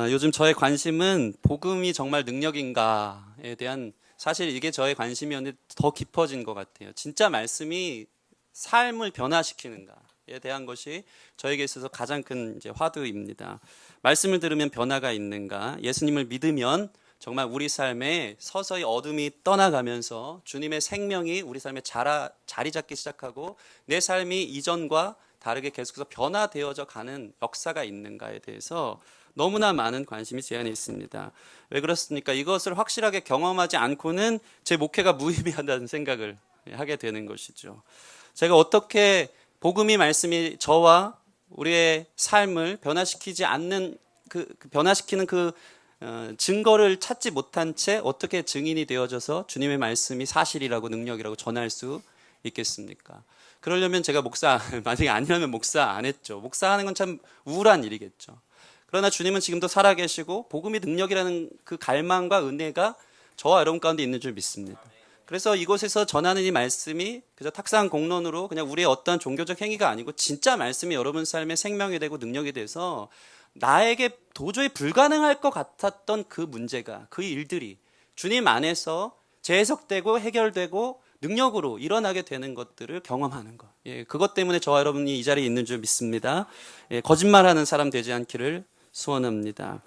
요즘 저의 관심은 복음이 정말 능력인가에 대한 사실 이게 저의 관심이었는데 더 깊어진 것 같아요. 진짜 말씀이 삶을 변화시키는가에 대한 것이 저에게 있어서 가장 큰 이제 화두입니다. 말씀을 들으면 변화가 있는가? 예수님을 믿으면 정말 우리 삶에 서서히 어둠이 떠나가면서 주님의 생명이 우리 삶에 자리 잡기 시작하고 내 삶이 이전과 다르게 계속해서 변화되어져 가는 역사가 있는가에 대해서 너무나 많은 관심이 제 안에 있습니다. 왜 그렇습니까? 이것을 확실하게 경험하지 않고는 제 목회가 무의미하다는 생각을 하게 되는 것이죠. 제가 어떻게 복음이 말씀이 저와 우리의 삶을 변화시키지 않는 변화시키는 증거를 찾지 못한 채 어떻게 증인이 되어져서 주님의 말씀이 사실이라고 능력이라고 전할 수 있겠습니까? 그러려면 제가 만약에 아니라면 목사 안 했죠. 목사하는 건 참 우울한 일이겠죠. 그러나 주님은 지금도 살아계시고 복음이 능력이라는 그 갈망과 은혜가 저와 여러분 가운데 있는 줄 믿습니다. 그래서 이곳에서 전하는 이 말씀이 그저 탁상 공론으로 그냥 우리의 어떤 종교적 행위가 아니고 진짜 말씀이 여러분 삶의 생명이 되고 능력이 돼서 나에게 도저히 불가능할 것 같았던 그 문제가, 그 일들이 주님 안에서 재해석되고 해결되고 능력으로 일어나게 되는 것들을 경험하는 것. 그것 때문에 저와 여러분이 이 자리에 있는 줄 믿습니다. 거짓말하는 사람 되지 않기를 소원합니다.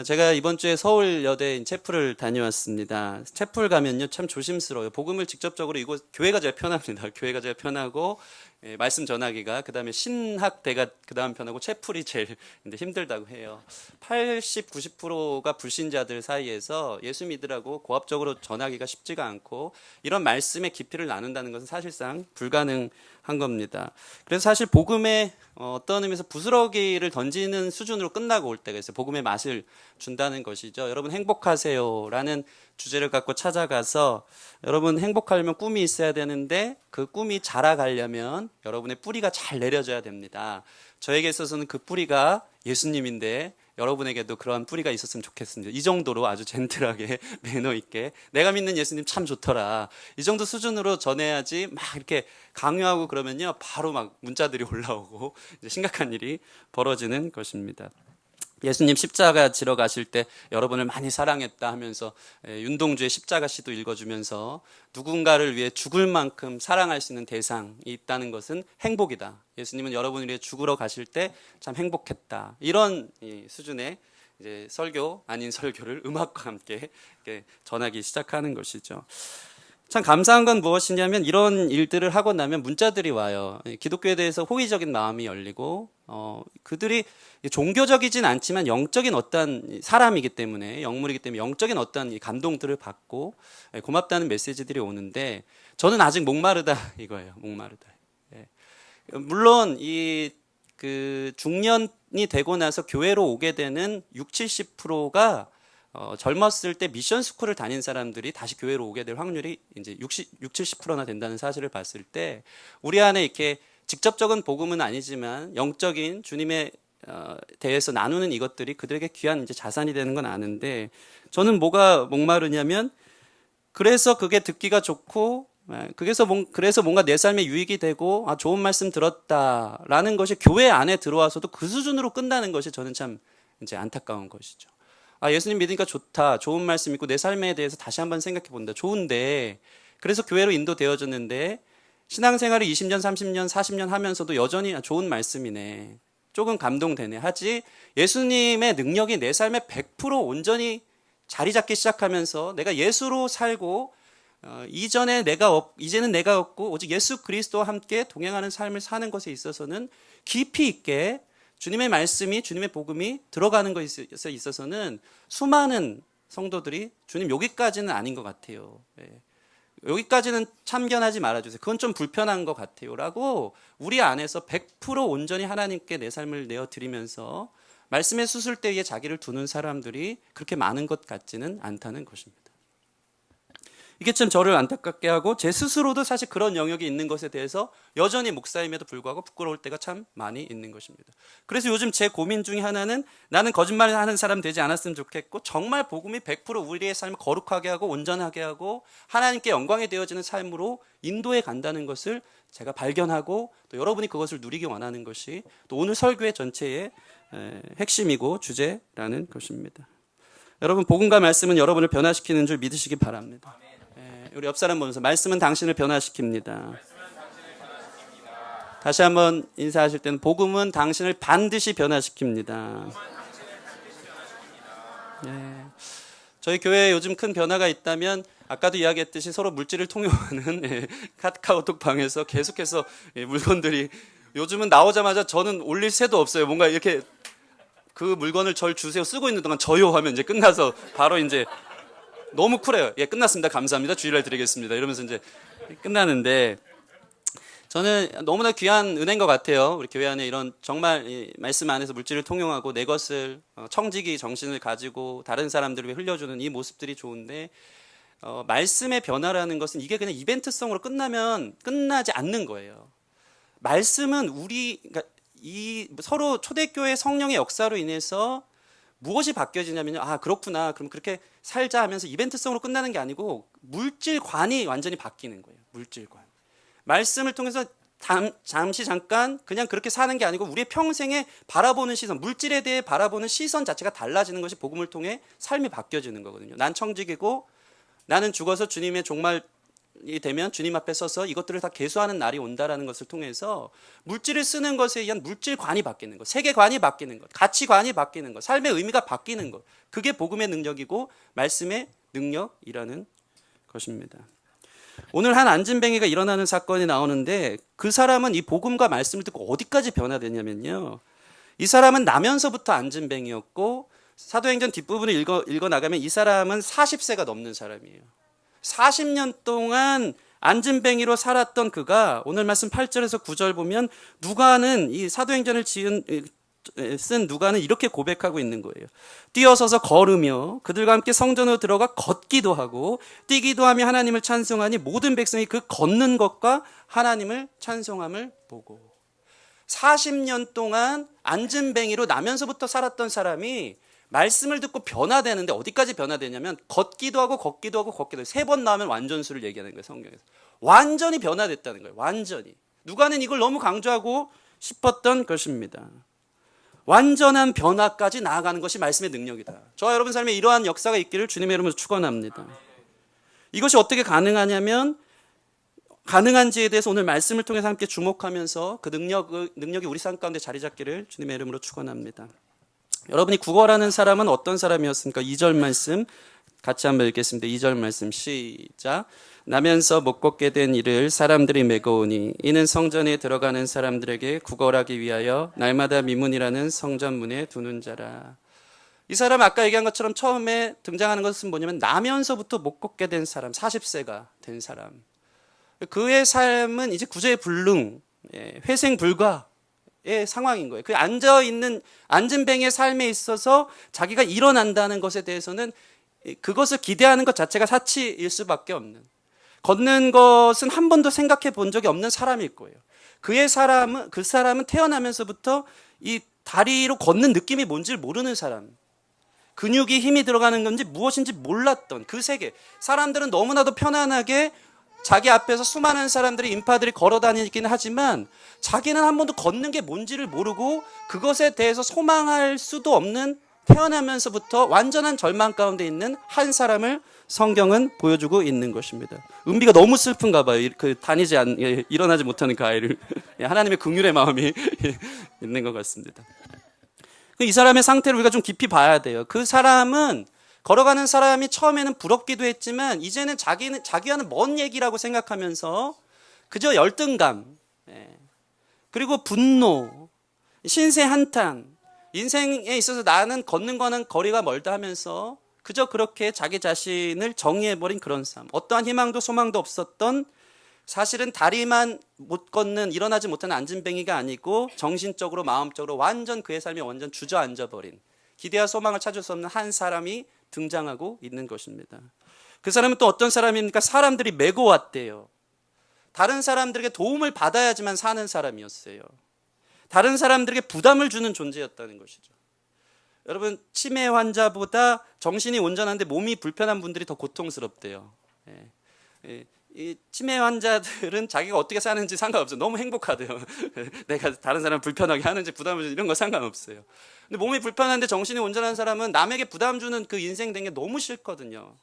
제가 이번 주에 서울여대 채플을 다녀왔습니다. 채플 가면요 참 조심스러워요. 복음을 직접적으로 이곳 교회가 제일 편합니다. 교회가 제일 편하고 말씀 전하기가 그다음에 신학대가 그다음 편하고 채플이 제일 힘들다고 해요. 80, 90%가 불신자들 사이에서 예수 믿으라고 고압적으로 전하기가 쉽지가 않고 이런 말씀의 깊이를 나눈다는 것은 사실상 불가능한 겁니다. 그래서 사실 복음의 어떤 의미에서 부스러기를 던지는 수준으로 끝나고 올 때가 있어요. 복음의 맛을 준다는 것이죠. 여러분 행복하세요라는 주제를 갖고 찾아가서 여러분 행복하려면 꿈이 있어야 되는데 그 꿈이 자라가려면 여러분의 뿌리가 잘 내려져야 됩니다. 저에게 있어서는 그 뿌리가 예수님인데 여러분에게도 그러한 뿌리가 있었으면 좋겠습니다. 이 정도로 아주 젠틀하게 매너 있게 내가 믿는 예수님 참 좋더라. 이 정도 수준으로 전해야지 막 이렇게 강요하고 그러면요 바로 막 문자들이 올라오고 이제 심각한 일이 벌어지는 것입니다. 예수님 십자가 지러 가실 때 여러분을 많이 사랑했다 하면서 윤동주의 십자가시도 읽어주면서 누군가를 위해 죽을 만큼 사랑할 수 있는 대상이 있다는 것은 행복이다. 예수님은 여러분을 위해 죽으러 가실 때 참 행복했다. 이런 수준의 이제 설교 아닌 설교를 음악과 함께 전하기 시작하는 것이죠. 참 감사한 건 무엇이냐면 이런 일들을 하고 나면 문자들이 와요. 기독교에 대해서 호의적인 마음이 열리고 그들이 종교적이진 않지만 영적인 어떤 사람이기 때문에 영물이기 때문에 영적인 어떤 감동들을 받고 고맙다는 메시지들이 오는데 저는 아직 목마르다 이거예요. 목마르다. 물론 그 중년이 되고 나서 교회로 오게 되는 60, 70%가 젊었을 때 미션 스쿨을 다닌 사람들이 다시 교회로 오게 될 확률이 이제 60, 70%나 된다는 사실을 봤을 때 우리 안에 이렇게 직접적인 복음은 아니지만 영적인 주님에 대해서 나누는 이것들이 그들에게 귀한 이제 자산이 되는 건 아는데 저는 뭐가 목마르냐면 그래서 그게 듣기가 좋고 그래서 뭔가 내 삶에 유익이 되고 좋은 말씀 들었다라는 것이 교회 안에 들어와서도 그 수준으로 끝나는 것이 저는 참 이제 안타까운 것이죠. 예수님 믿으니까 좋다. 좋은 말씀 있고 내 삶에 대해서 다시 한번 생각해 본다. 좋은데 그래서 교회로 인도되어졌는데 신앙생활을 20년, 30년, 40년 하면서도 여전히 좋은 말씀이네. 조금 감동되네. 하지 예수님의 능력이 내 삶에 100% 온전히 자리 잡기 시작하면서 내가 예수로 살고 이제는 내가 없고 오직 예수 그리스도와 함께 동행하는 삶을 사는 것에 있어서는 깊이 있게 주님의 말씀이 주님의 복음이 들어가는 것에 있어서는 수많은 성도들이 주님 여기까지는 아닌 것 같아요. 여기까지는 참견하지 말아주세요. 그건 좀 불편한 것 같아요. 라고 우리 안에서 100% 온전히 하나님께 내 삶을 내어드리면서 말씀의 수술대에 자기를 두는 사람들이 그렇게 많은 것 같지는 않다는 것입니다. 이게 참 저를 안타깝게 하고 제 스스로도 사실 그런 영역이 있는 것에 대해서 여전히 목사임에도 불구하고 부끄러울 때가 참 많이 있는 것입니다. 그래서 요즘 제 고민 중에 하나는 나는 거짓말을 하는 사람 되지 않았으면 좋겠고 정말 복음이 100% 우리의 삶을 거룩하게 하고 온전하게 하고 하나님께 영광이 되어지는 삶으로 인도해 간다는 것을 제가 발견하고 또 여러분이 그것을 누리기 원하는 것이 또 오늘 설교의 전체의 핵심이고 주제라는 것입니다. 여러분, 복음과 말씀은 여러분을 변화시키는 줄 믿으시기 바랍니다. 우리 옆 사람 보면서 말씀은 당신을 변화시킵니다. 다시 한번 인사하실 때는 복음은 당신을 반드시 변화시킵니다. 저희 교회에 요즘 큰 변화가 있다면 아까도 이야기했듯이 서로 물질을 통용하는 카카오톡 방에서 계속해서 물건들이, 요즘은 나오자마자 저는 올릴 새도 없어요. 뭔가 이렇게 그 물건을 절 주세요 쓰고 있는 동안 저요 하면 이제 끝나서 바로 이제 너무 쿨해요. 예, 끝났습니다. 감사합니다. 주일날 드리겠습니다. 이러면서 이제 끝나는데, 저는 너무나 귀한 은혜인 것 같아요. 우리 교회 안에 이런 정말 이 말씀 안에서 물질을 통용하고 내 것을 청지기 정신을 가지고 다른 사람들을 위해 흘려주는 이 모습들이 좋은데, 말씀의 변화라는 것은 이게 그냥 이벤트성으로 끝나지 않는 거예요. 말씀은 그러니까 이 서로 초대교회 성령의 역사로 인해서 무엇이 바뀌어지냐면요. 아, 그렇구나. 그럼 그렇게 살자 하면서 이벤트성으로 끝나는 게 아니고 물질관이 완전히 바뀌는 거예요. 물질관. 말씀을 통해서 잠깐 그냥 그렇게 사는 게 아니고 우리의 평생에 바라보는 시선, 물질에 대해 바라보는 시선 자체가 달라지는 것이 복음을 통해 삶이 바뀌어지는 거거든요. 난 청직이고 나는 죽어서 주님의 종말이 되면 주님 앞에 서서 이것들을 다 계수하는 날이 온다라는 것을 통해서 물질을 쓰는 것에 의한 물질관이 바뀌는 것, 세계관이 바뀌는 것, 가치관이 바뀌는 것, 삶의 의미가 바뀌는 것, 그게 복음의 능력이고 말씀의 능력이라는 것입니다. 오늘 한 안진뱅이가 일어나는 사건이 나오는데, 그 사람은 이 복음과 말씀을 듣고 어디까지 변화되냐면요, 이 사람은 나면서부터 안진뱅이였고 사도행전 뒷부분을 읽어 나가면 이 사람은 40세가 넘는 사람이에요. 40년 동안 안진뱅이로 살았던 그가 오늘 말씀 8절에서 9절 보면 누가는, 이 사도행전을 쓴 누가는 이렇게 고백하고 있는 거예요. 뛰어서서 걸으며 그들과 함께 성전으로 들어가 걷기도 하고 뛰기도 하며 하나님을 찬송하니 모든 백성이 그 걷는 것과 하나님을 찬송함을 보고. 40년 동안 안진뱅이로 나면서부터 살았던 사람이 말씀을 듣고 변화되는데 어디까지 변화되냐면 걷기도 하고 걷기도 하고 걷기도 하고, 3번 나오면 완전수를 얘기하는 거예요. 성경에서 완전히 변화됐다는 거예요. 완전히. 누가는 이걸 너무 강조하고 싶었던 것입니다. 완전한 변화까지 나아가는 것이 말씀의 능력이다. 저와 여러분 삶에 이러한 역사가 있기를 주님의 이름으로 축원합니다. 이것이 어떻게 가능하냐면, 가능한지에 대해서 오늘 말씀을 통해서 함께 주목하면서 그 능력이 우리 삶 가운데 자리 잡기를 주님의 이름으로 축원합니다. 여러분이 구걸하는 사람은 어떤 사람이었습니까? 2절 말씀 같이 한번 읽겠습니다. 2절 말씀 시작. 나면서 못 걷게 된 이를 사람들이 메고오니 이는 성전에 들어가는 사람들에게 구걸하기 위하여 날마다 미문이라는 성전문에 두는 자라. 이 사람 아까 얘기한 것처럼 처음에 등장하는 것은 뭐냐면 나면서부터 못 걷게 된 사람, 40세가 된 사람. 그의 삶은 이제 구제불능, 회생불가의 상황인 거예요. 그 앉아있는 안진뱅이의 삶에 있어서 자기가 일어난다는 것에 대해서는 그것을 기대하는 것 자체가 사치일 수밖에 없는, 걷는 것은 한 번도 생각해 본 적이 없는 사람일 거예요. 그 사람은 태어나면서부터 이 다리로 걷는 느낌이 뭔지를 모르는 사람, 근육이 힘이 들어가는 건지 무엇인지 몰랐던 그 세계. 사람들은 너무나도 편안하게 자기 앞에서 수많은 사람들이, 인파들이 걸어 다니긴 하지만 자기는 한 번도 걷는 게 뭔지를 모르고 그것에 대해서 소망할 수도 없는, 태어나면서부터 완전한 절망 가운데 있는 한 사람을 성경은 보여주고 있는 것입니다. 은비가 너무 슬픈가 봐요. 일어나지 못하는 그 아이를. 하나님의 긍휼의 마음이 있는 것 같습니다. 이 사람의 상태를 우리가 좀 깊이 봐야 돼요. 그 사람은, 걸어가는 사람이 처음에는 부럽기도 했지만 이제는 자기와는 먼 얘기라고 생각하면서 그저 열등감, 그리고 분노, 신세 한탄, 인생에 있어서 나는 걷는 거는 거리가 멀다 하면서 그저 그렇게 자기 자신을 정의해버린 그런 삶. 어떠한 희망도 소망도 없었던, 사실은 다리만 못 걷는, 일어나지 못하는 안진뱅이가 아니고 정신적으로 마음적으로 완전 그의 삶이 완전 주저앉아버린, 기대와 소망을 찾을 수 없는 한 사람이 등장하고 있는 것입니다. 그 사람은 또 어떤 사람입니까? 사람들이 메고 왔대요. 다른 사람들에게 도움을 받아야지만 사는 사람이었어요. 다른 사람들에게 부담을 주는 존재였다는 것이죠. 여러분, 치매 환자보다 정신이 온전한데 몸이 불편한 분들이 더 고통스럽대요. 이 치매 환자들은 자기가 어떻게 사는지 상관없어요. 너무 행복하대요. 내가 다른 사람 불편하게 하는지 부담을 주는 이런 거 상관없어요. 근데 몸이 불편한데 정신이 온전한 사람은 남에게 부담 주는 그 인생 된 게 너무 싫거든요.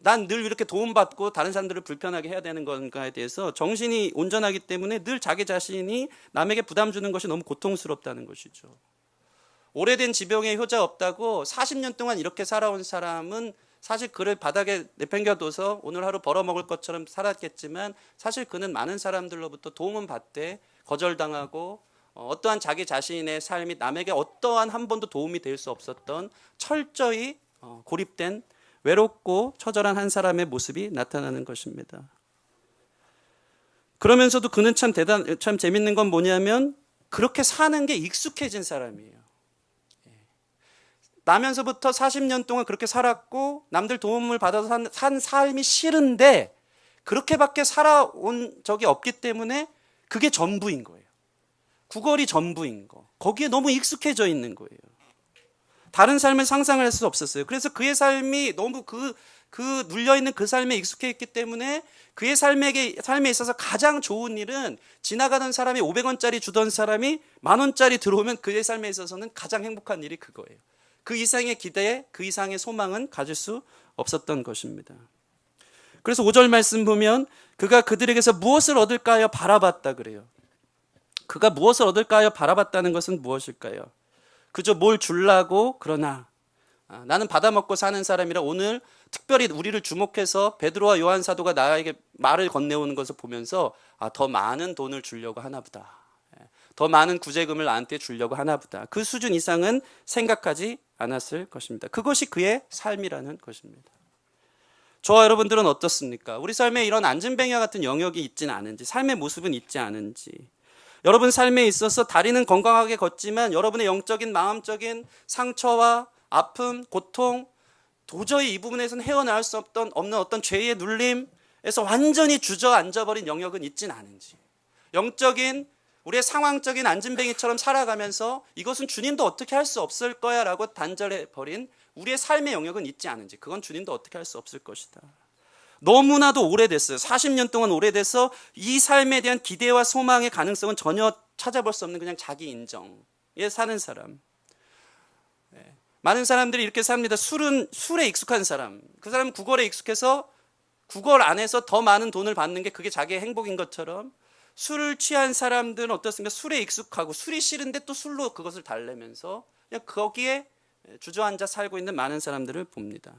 난 늘 이렇게 도움받고 다른 사람들을 불편하게 해야 되는 건가에 대해서 정신이 온전하기 때문에 늘 자기 자신이 남에게 부담 주는 것이 너무 고통스럽다는 것이죠. 오래된 지병에 효자 없다고 40년 동안 이렇게 살아온 사람은 사실 그를 바닥에 내팽겨둬서 오늘 하루 벌어먹을 것처럼 살았겠지만 사실 그는 많은 사람들로부터 도움은 받되 거절당하고 어떠한 자기 자신의 삶이 남에게 어떠한 한 번도 도움이 될 수 없었던 철저히 고립된 외롭고 처절한 한 사람의 모습이 나타나는 것입니다. 그러면서도 그는 참 재밌는 건 뭐냐면 그렇게 사는 게 익숙해진 사람이에요. 나면서부터 40년 동안 그렇게 살았고 남들 도움을 받아서 산 삶이 싫은데 그렇게밖에 살아온 적이 없기 때문에 그게 전부인 거예요. 구걸이 전부인 거. 거기에 너무 익숙해져 있는 거예요. 다른 삶을 상상을 할 수 없었어요. 그래서 그의 삶이 너무 그 눌려있는 그 삶에 익숙해 있기 때문에 그의 삶에 있어서 가장 좋은 일은 지나가던 사람이 500원짜리 주던 사람이 10,000원짜리 들어오면 그의 삶에 있어서는 가장 행복한 일이 그거예요. 그 이상의 기대에 그 이상의 소망은 가질 수 없었던 것입니다. 그래서 5절 말씀 보면 그가 그들에게서 무엇을 얻을까요? 바라봤다 그래요. 그가 무엇을 얻을까요? 바라봤다는 것은 무엇일까요? 그저 뭘 주려고 그러나 나는 받아먹고 사는 사람이라 오늘 특별히 우리를 주목해서 베드로와 요한 사도가 나에게 말을 건네오는 것을 보면서 더 많은 돈을 주려고 하나 보다. 더 많은 구제금을 나한테 주려고 하나 보다. 그 수준 이상은 생각하지 않았을 것입니다. 그것이 그의 삶이라는 것입니다. 저와 여러분들은 어떻습니까? 우리 삶에 이런 안진뱅이와 같은 영역이 있지는 않은지, 삶의 모습은 있지 않은지, 여러분 삶에 있어서 다리는 건강하게 걷지만 여러분의 영적인 마음적인 상처와 아픔, 고통, 도저히 이 부분에서는 헤어나올 수 없는 어떤 죄의 눌림에서 완전히 주저앉아버린 영역은 있진 않은지, 영적인 우리의 상황적인 안진뱅이처럼 살아가면서 이것은 주님도 어떻게 할 수 없을 거야 라고 단절해버린 우리의 삶의 영역은 있지 않은지, 그건 주님도 어떻게 할 수 없을 것이다. 너무나도 오래됐어요. 40년 동안 오래돼서 이 삶에 대한 기대와 소망의 가능성은 전혀 찾아볼 수 없는 그냥 자기 인정에 사는 사람. 많은 사람들이 이렇게 삽니다. 술에 익숙한 사람. 그 사람은 구걸에 익숙해서 구걸 안에서 더 많은 돈을 받는 게 그게 자기의 행복인 것처럼 술을 취한 사람들은 어떻습니까? 술에 익숙하고 술이 싫은데 또 술로 그것을 달래면서 그냥 거기에 주저앉아 살고 있는 많은 사람들을 봅니다.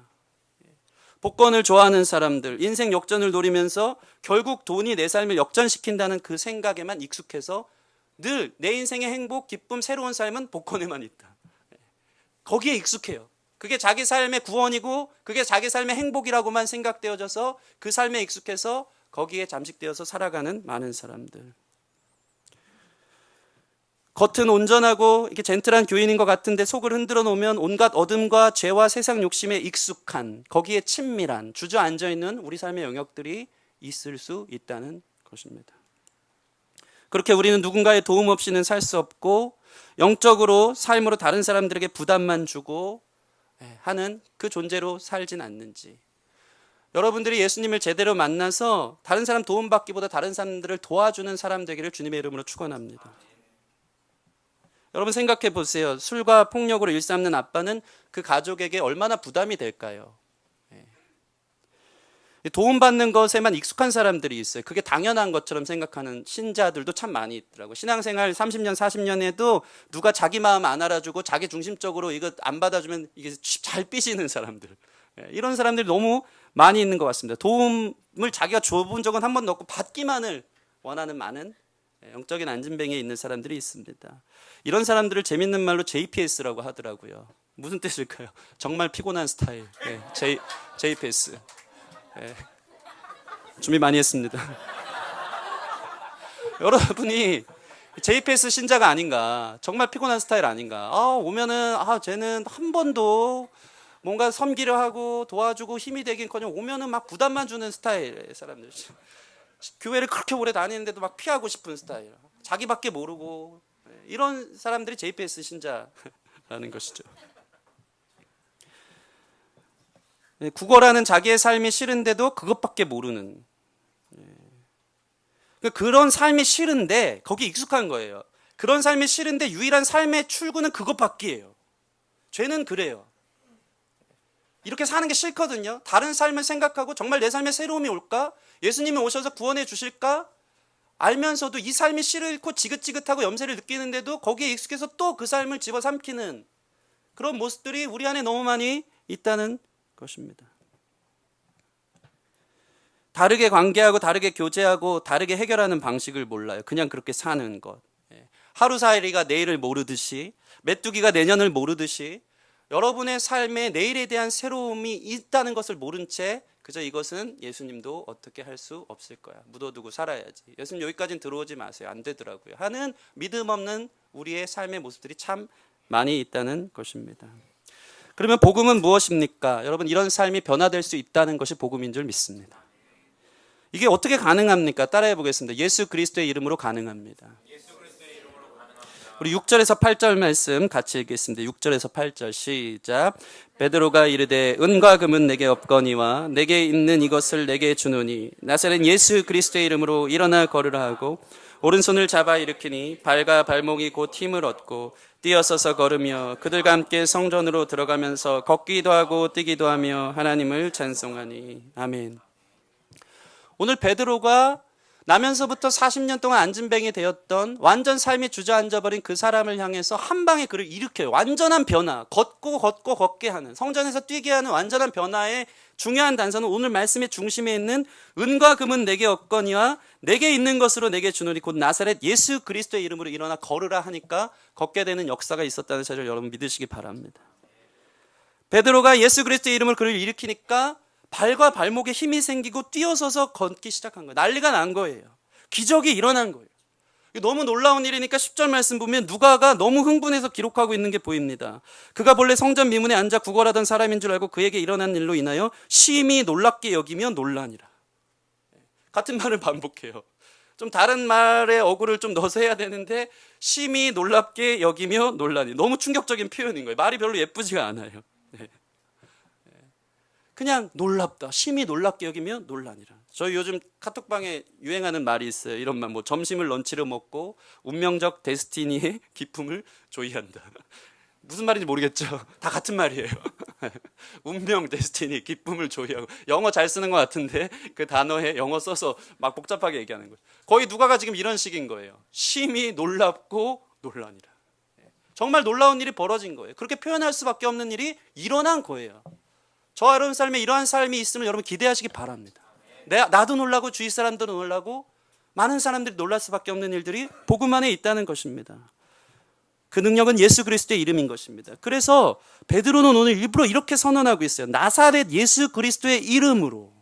복권을 좋아하는 사람들, 인생 역전을 노리면서 결국 돈이 내 삶을 역전시킨다는 그 생각에만 익숙해서 늘 내 인생의 행복, 기쁨, 새로운 삶은 복권에만 있다. 거기에 익숙해요. 그게 자기 삶의 구원이고 그게 자기 삶의 행복이라고만 생각되어져서 그 삶에 익숙해서 거기에 잠식되어서 살아가는 많은 사람들. 겉은 온전하고 이렇게 젠틀한 교인인 것 같은데 속을 흔들어 놓으면 온갖 어둠과 죄와 세상 욕심에 익숙한, 거기에 친밀한, 주저앉아 있는 우리 삶의 영역들이 있을 수 있다는 것입니다. 그렇게 우리는 누군가의 도움 없이는 살 수 없고 영적으로 삶으로 다른 사람들에게 부담만 주고 하는 그 존재로 살진 않는지, 여러분들이 예수님을 제대로 만나서 다른 사람 도움받기보다 다른 사람들을 도와주는 사람 되기를 주님의 이름으로 축원합니다. 여러분 생각해 보세요. 술과 폭력으로 일삼는 아빠는 그 가족에게 얼마나 부담이 될까요? 도움받는 것에만 익숙한 사람들이 있어요. 그게 당연한 것처럼 생각하는 신자들도 참 많이 있더라고요. 신앙생활 30년, 40년 해도 누가 자기 마음 안 알아주고 자기 중심적으로 이거 안 받아주면 이게 잘 삐지는 사람들. 이런 사람들이 너무 많이 있는 것 같습니다. 도움을 자기가 줘본 적은 한 번도 없고 받기만을 원하는 많은 영적인 안진뱅이에 있는 사람들이 있습니다. 이런 사람들을 재밌는 말로 JPS라고 하더라고요. 무슨 뜻일까요? 정말 피곤한 스타일. JPS. 준비 많이 했습니다. 여러분이 JPS 신자가 아닌가, 정말 피곤한 스타일 아닌가. 오면은 쟤는 한 번도 뭔가 섬기려 하고 도와주고 힘이 되긴커녕 오면은 막 부담만 주는 스타일의 사람들. 교회를 그렇게 오래 다니는데도 막 피하고 싶은 스타일. 자기밖에 모르고 이런 사람들이 JPS 신자라는 것이죠. 구걸하는 자기의 삶이 싫은데도 그것밖에 모르는, 그런 삶이 싫은데 거기 익숙한 거예요. 그런 삶이 싫은데 유일한 삶의 출구는 그것밖이에요. 죄는 그래요. 이렇게 사는 게 싫거든요. 다른 삶을 생각하고 정말 내 삶에 새로움이 올까? 예수님이 오셔서 구원해 주실까? 알면서도 이 삶이 싫고 지긋지긋하고 염세를 느끼는데도 거기에 익숙해서 또 그 삶을 집어삼키는 그런 모습들이 우리 안에 너무 많이 있다는 것입니다. 다르게 관계하고 다르게 교제하고 다르게 해결하는 방식을 몰라요. 그냥 그렇게 사는 것. 하루살이가 내일을 모르듯이, 메뚜기가 내년을 모르듯이 여러분의 삶에 내일에 대한 새로움이 있다는 것을 모른 채 그저 이것은 예수님도 어떻게 할 수 없을 거야, 묻어두고 살아야지, 예수님 여기까지는 들어오지 마세요, 안 되더라고요 하는 믿음 없는 우리의 삶의 모습들이 참 많이 있다는 것입니다. 그러면 복음은 무엇입니까? 여러분, 이런 삶이 변화될 수 있다는 것이 복음인 줄 믿습니다. 이게 어떻게 가능합니까? 따라해 보겠습니다. 예수 그리스도의 이름으로 가능합니다. 우리 6절에서 8절 말씀 같이 읽겠습니다. 6절에서 8절 시작. 베드로가 이르되 은과 금은 내게 없거니와 내게 있는 이것을 내게 주노니 나사렛 예수 그리스도의 이름으로 일어나 걸으라 하고 오른손을 잡아 일으키니 발과 발목이 곧 힘을 얻고 뛰어서서 걸으며 그들과 함께 성전으로 들어가면서 걷기도 하고 뛰기도 하며 하나님을 찬송하니. 아멘. 오늘 베드로가 나면서부터 40년 동안 앉은뱅이 되었던 완전 삶이 주저앉아버린 그 사람을 향해서 한 방에 그를 일으켜요. 완전한 변화, 걷게 하는, 성전에서 뛰게 하는 완전한 변화의 중요한 단서는 오늘 말씀의 중심에 있는 은과 금은 내게 없거니와 내게 있는 것으로 내게 주노니 곧 나사렛 예수 그리스도의 이름으로 일어나 걸으라 하니까 걷게 되는 역사가 있었다는 사실을 여러분 믿으시기 바랍니다. 베드로가 예수 그리스도의 이름으로 그를 일으키니까 발과 발목에 힘이 생기고 뛰어서서 걷기 시작한 거예요. 난리가 난 거예요. 기적이 일어난 거예요. 너무 놀라운 일이니까 10절 말씀 보면 누가가 너무 흥분해서 기록하고 있는 게 보입니다. 그가 본래 성전 미문에 앉아 구걸하던 사람인 줄 알고 그에게 일어난 일로 인하여 심히 놀랍게 여기며 놀라니라. 같은 말을 반복해요. 좀 다른 말의 어구를 좀 넣어서 해야 되는데 심히 놀랍게 여기며 놀라니. 너무 충격적인 표현인 거예요. 말이 별로 예쁘지가 않아요. 그냥 놀랍다, 심히 놀랍게 여기며 놀라니라. 저희 요즘 카톡방에 유행하는 말이 있어요. 이런 말, 뭐 점심을 런치로 먹고 운명적 데스티니의 기쁨을 조이한다. 무슨 말인지 모르겠죠. 다 같은 말이에요. 운명, 데스티니, 기쁨을 조이하고. 영어 잘 쓰는 것 같은데 그 단어에 영어 써서 막 복잡하게 얘기하는 거예요. 거의 누가가 지금 이런 식인 거예요. 심히 놀랍고 놀라니라. 정말 놀라운 일이 벌어진 거예요. 그렇게 표현할 수밖에 없는 일이 일어난 거예요. 저와 여러분 삶에 이러한 삶이 있으면 여러분 기대하시기 바랍니다. 나도 놀라고 주위 사람들도 놀라고 많은 사람들이 놀랄 수밖에 없는 일들이 복음 안에 있다는 것입니다. 그 능력은 예수 그리스도의 이름인 것입니다. 그래서 베드로는 오늘 일부러 이렇게 선언하고 있어요. 나사렛 예수 그리스도의 이름으로.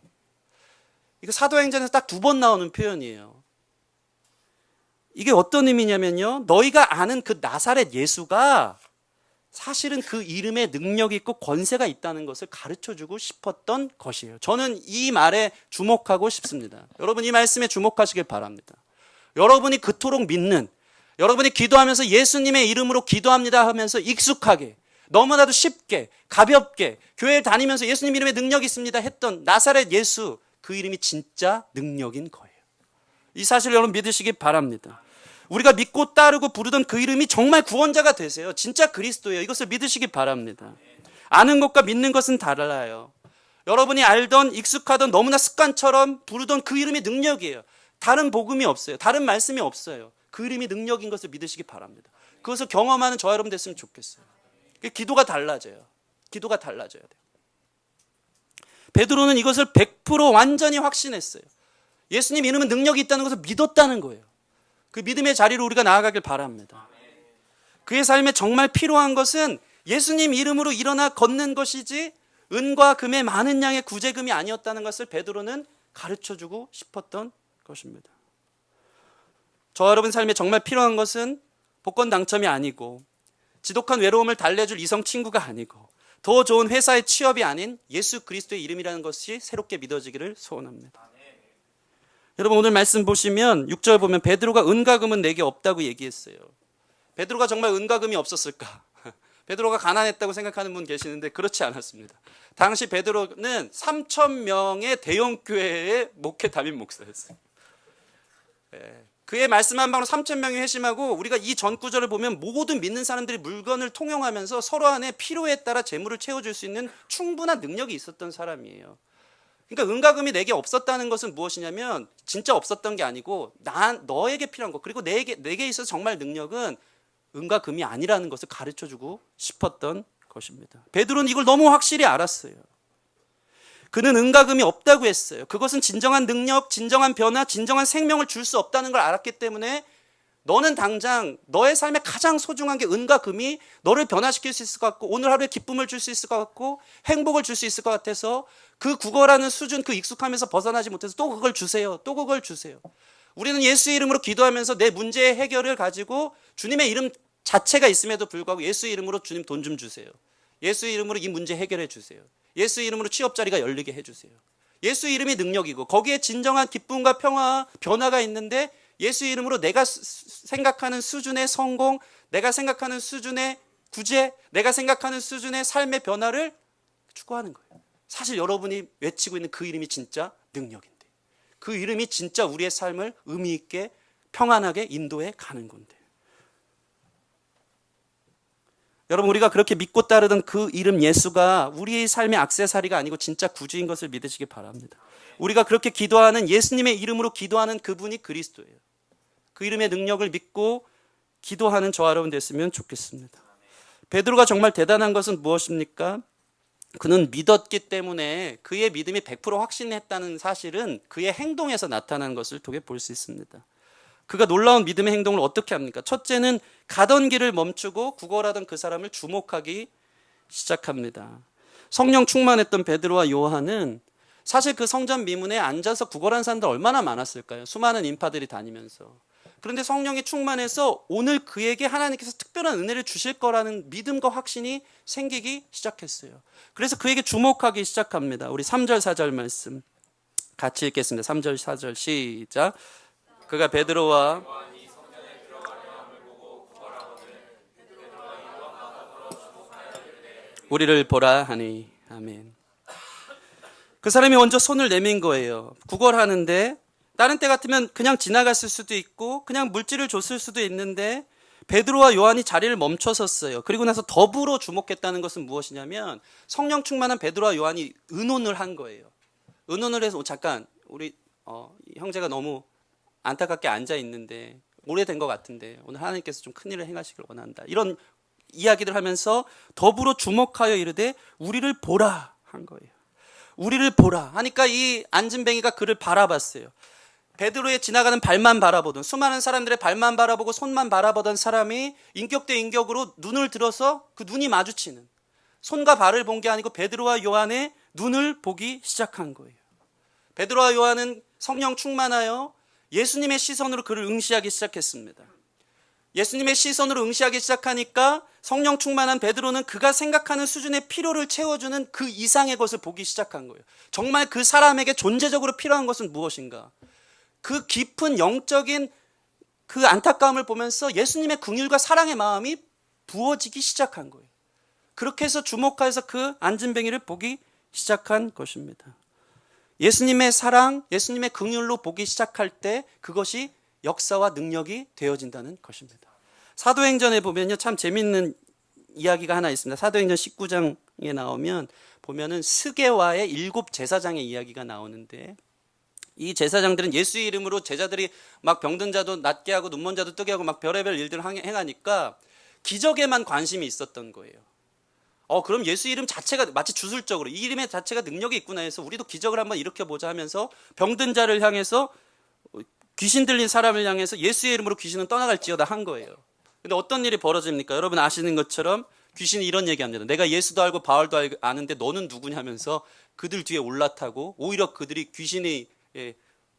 이거 사도행전에서 딱 2번 나오는 표현이에요. 이게 어떤 의미냐면요, 너희가 아는 그 나사렛 예수가 사실은 그 이름에 능력이 있고 권세가 있다는 것을 가르쳐주고 싶었던 것이에요. 저는 이 말에 주목하고 싶습니다. 여러분, 이 말씀에 주목하시길 바랍니다. 여러분이 그토록 믿는, 여러분이 기도하면서 예수님의 이름으로 기도합니다 하면서 익숙하게, 너무나도 쉽게, 가볍게 교회에 다니면서 예수님 이름에 능력이 있습니다 했던 나사렛 예수, 그 이름이 진짜 능력인 거예요. 이 사실을 여러분 믿으시기 바랍니다. 우리가 믿고 따르고 부르던 그 이름이 정말 구원자가 되세요. 진짜 그리스도예요. 이것을 믿으시기 바랍니다. 아는 것과 믿는 것은 달라요. 여러분이 알던, 익숙하던, 너무나 습관처럼 부르던 그 이름이 능력이에요. 다른 복음이 없어요. 다른 말씀이 없어요. 그 이름이 능력인 것을 믿으시기 바랍니다. 그것을 경험하는 저와 여러분 됐으면 좋겠어요. 기도가 달라져요. 기도가 달라져야 돼요. 베드로는 이것을 100% 완전히 확신했어요. 예수님 이름은 능력이 있다는 것을 믿었다는 거예요. 그 믿음의 자리로 우리가 나아가길 바랍니다. 그의 삶에 정말 필요한 것은 예수님 이름으로 일어나 걷는 것이지 은과 금의 많은 양의 구제금이 아니었다는 것을 베드로는 가르쳐주고 싶었던 것입니다. 저와 여러분 삶에 정말 필요한 것은 복권 당첨이 아니고 지독한 외로움을 달래줄 이성 친구가 아니고 더 좋은 회사의 취업이 아닌 예수 그리스도의 이름이라는 것이 새롭게 믿어지기를 소원합니다. 여러분, 오늘 말씀 보시면 6절 보면 베드로가 은과 금은 내게 없다고 얘기했어요. 베드로가 정말 은과 금이 없었을까? 베드로가 가난했다고 생각하는 분 계시는데 그렇지 않았습니다. 당시 베드로는 3,000명의 대형 교회의 목회 담임 목사였어요. 그의 말씀 한 방으로 3,000명이 회심하고, 우리가 이 전 구절을 보면 모든 믿는 사람들이 물건을 통용하면서 서로 안에 필요에 따라 재물을 채워줄 수 있는 충분한 능력이 있었던 사람이에요. 그러니까 은과 금이 내게 없었다는 것은 무엇이냐면 진짜 없었던 게 아니고 너에게 필요한 것, 그리고 내게 있어서 정말 능력은 은과 금이 아니라는 것을 가르쳐주고 싶었던 것입니다. 베드로는 이걸 너무 확실히 알았어요. 그는 은과 금이 없다고 했어요. 그것은 진정한 능력, 진정한 변화, 진정한 생명을 줄 수 없다는 걸 알았기 때문에, 너는 당장 너의 삶에 가장 소중한 게 은과 금이 너를 변화시킬 수 있을 것 같고, 오늘 하루에 기쁨을 줄 수 있을 것 같고, 행복을 줄 수 있을 것 같아서 그 국어라는 수준, 그 익숙함에서 벗어나지 못해서 또 그걸 주세요, 또 그걸 주세요. 우리는 예수의 이름으로 기도하면서 내 문제의 해결을 가지고 주님의 이름 자체가 있음에도 불구하고 예수의 이름으로 주님 돈 좀 주세요, 예수의 이름으로 이 문제 해결해 주세요, 예수의 이름으로 취업 자리가 열리게 해주세요. 예수의 이름이 능력이고 거기에 진정한 기쁨과 평화, 변화가 있는데, 예수의 이름으로 내가 생각하는 수준의 성공, 내가 생각하는 수준의 구제, 내가 생각하는 수준의 삶의 변화를 추구하는 거예요. 사실 여러분이 외치고 있는 그 이름이 진짜 능력인데, 그 이름이 진짜 우리의 삶을 의미 있게 평안하게 인도해 가는 건데, 여러분, 우리가 그렇게 믿고 따르던 그 이름 예수가 우리의 삶의 액세서리가 아니고 진짜 구주인 것을 믿으시기 바랍니다. 우리가 그렇게 기도하는, 예수님의 이름으로 기도하는 그분이 그리스도예요. 그 이름의 능력을 믿고 기도하는 저와 여러분 됐으면 좋겠습니다. 베드로가 정말 대단한 것은 무엇입니까? 그는 믿었기 때문에 그의 믿음이 100% 확신했다는 사실은 그의 행동에서 나타나는 것을 통해 볼 수 있습니다. 그가 놀라운 믿음의 행동을 어떻게 합니까? 첫째는 가던 길을 멈추고 구걸하던 그 사람을 주목하기 시작합니다. 성령 충만했던 베드로와 요한은 사실 그 성전 미문에 앉아서 구걸한 사람들 얼마나 많았을까요? 수많은 인파들이 다니면서. 그런데 성령이 충만해서 오늘 그에게 하나님께서 특별한 은혜를 주실 거라는 믿음과 확신이 생기기 시작했어요. 그래서 그에게 주목하기 시작합니다. 우리 3절 4절 말씀 같이 읽겠습니다. 3절 4절 시작. 그가 베드로와 우리를 보라 하니. 아멘. 그 사람이 먼저 손을 내민 거예요. 구걸하는데 다른 때 같으면 그냥 지나갔을 수도 있고 그냥 물질을 줬을 수도 있는데, 베드로와 요한이 자리를 멈춰섰어요. 그리고 나서 더불어 주목했다는 것은 무엇이냐면, 성령 충만한 베드로와 요한이 의논을 한 거예요. 의논을 해서 잠깐 우리 형제가 너무 안타깝게 앉아 있는데, 오래된 것 같은데 오늘 하나님께서 좀 큰일을 행하시길 원한다, 이런 이야기를 하면서 더불어 주목하여 이르되 우리를 보라 한 거예요. 우리를 보라 하니까 이 안진뱅이가 그를 바라봤어요. 베드로의 지나가는 발만 바라보던, 수많은 사람들의 발만 바라보고 손만 바라보던 사람이 인격 대 인격으로 눈을 들어서 그 눈이 마주치는, 손과 발을 본 게 아니고 베드로와 요한의 눈을 보기 시작한 거예요. 베드로와 요한은 성령 충만하여 예수님의 시선으로 그를 응시하기 시작했습니다. 예수님의 시선으로 응시하기 시작하니까 성령 충만한 베드로는 그가 생각하는 수준의 필요를 채워주는 그 이상의 것을 보기 시작한 거예요. 정말 그 사람에게 존재적으로 필요한 것은 무엇인가? 그 깊은 영적인 그 안타까움을 보면서 예수님의 긍휼과 사랑의 마음이 부어지기 시작한 거예요. 그렇게 해서 주목해서 그 안진뱅이를 보기 시작한 것입니다. 예수님의 사랑, 예수님의 긍휼로 보기 시작할 때 그것이 역사와 능력이 되어진다는 것입니다. 사도행전에 보면요, 참 재밌는 이야기가 하나 있습니다. 사도행전 19장에 나오면 보면은 스게와의 7 제사장의 이야기가 나오는데, 이 제사장들은 예수의 이름으로 제자들이 막 병든 자도 낫게 하고 눈먼 자도 뜨게 하고 막 별의별 일들을 행하니까 기적에만 관심이 있었던 거예요. 그럼 예수 이름 자체가 마치 주술적으로 이 이름의 자체가 능력이 있구나 해서 우리도 기적을 한번 일으켜보자 하면서 병든 자를 향해서, 귀신 들린 사람을 향해서 예수의 이름으로 귀신은 떠나갈지어다 한 거예요. 근데 어떤 일이 벌어집니까? 여러분 아시는 것처럼 귀신이 이런 얘기합니다. 내가 예수도 알고 바울도 아는데 너는 누구냐 하면서 그들 뒤에 올라타고 오히려 그들이 귀신이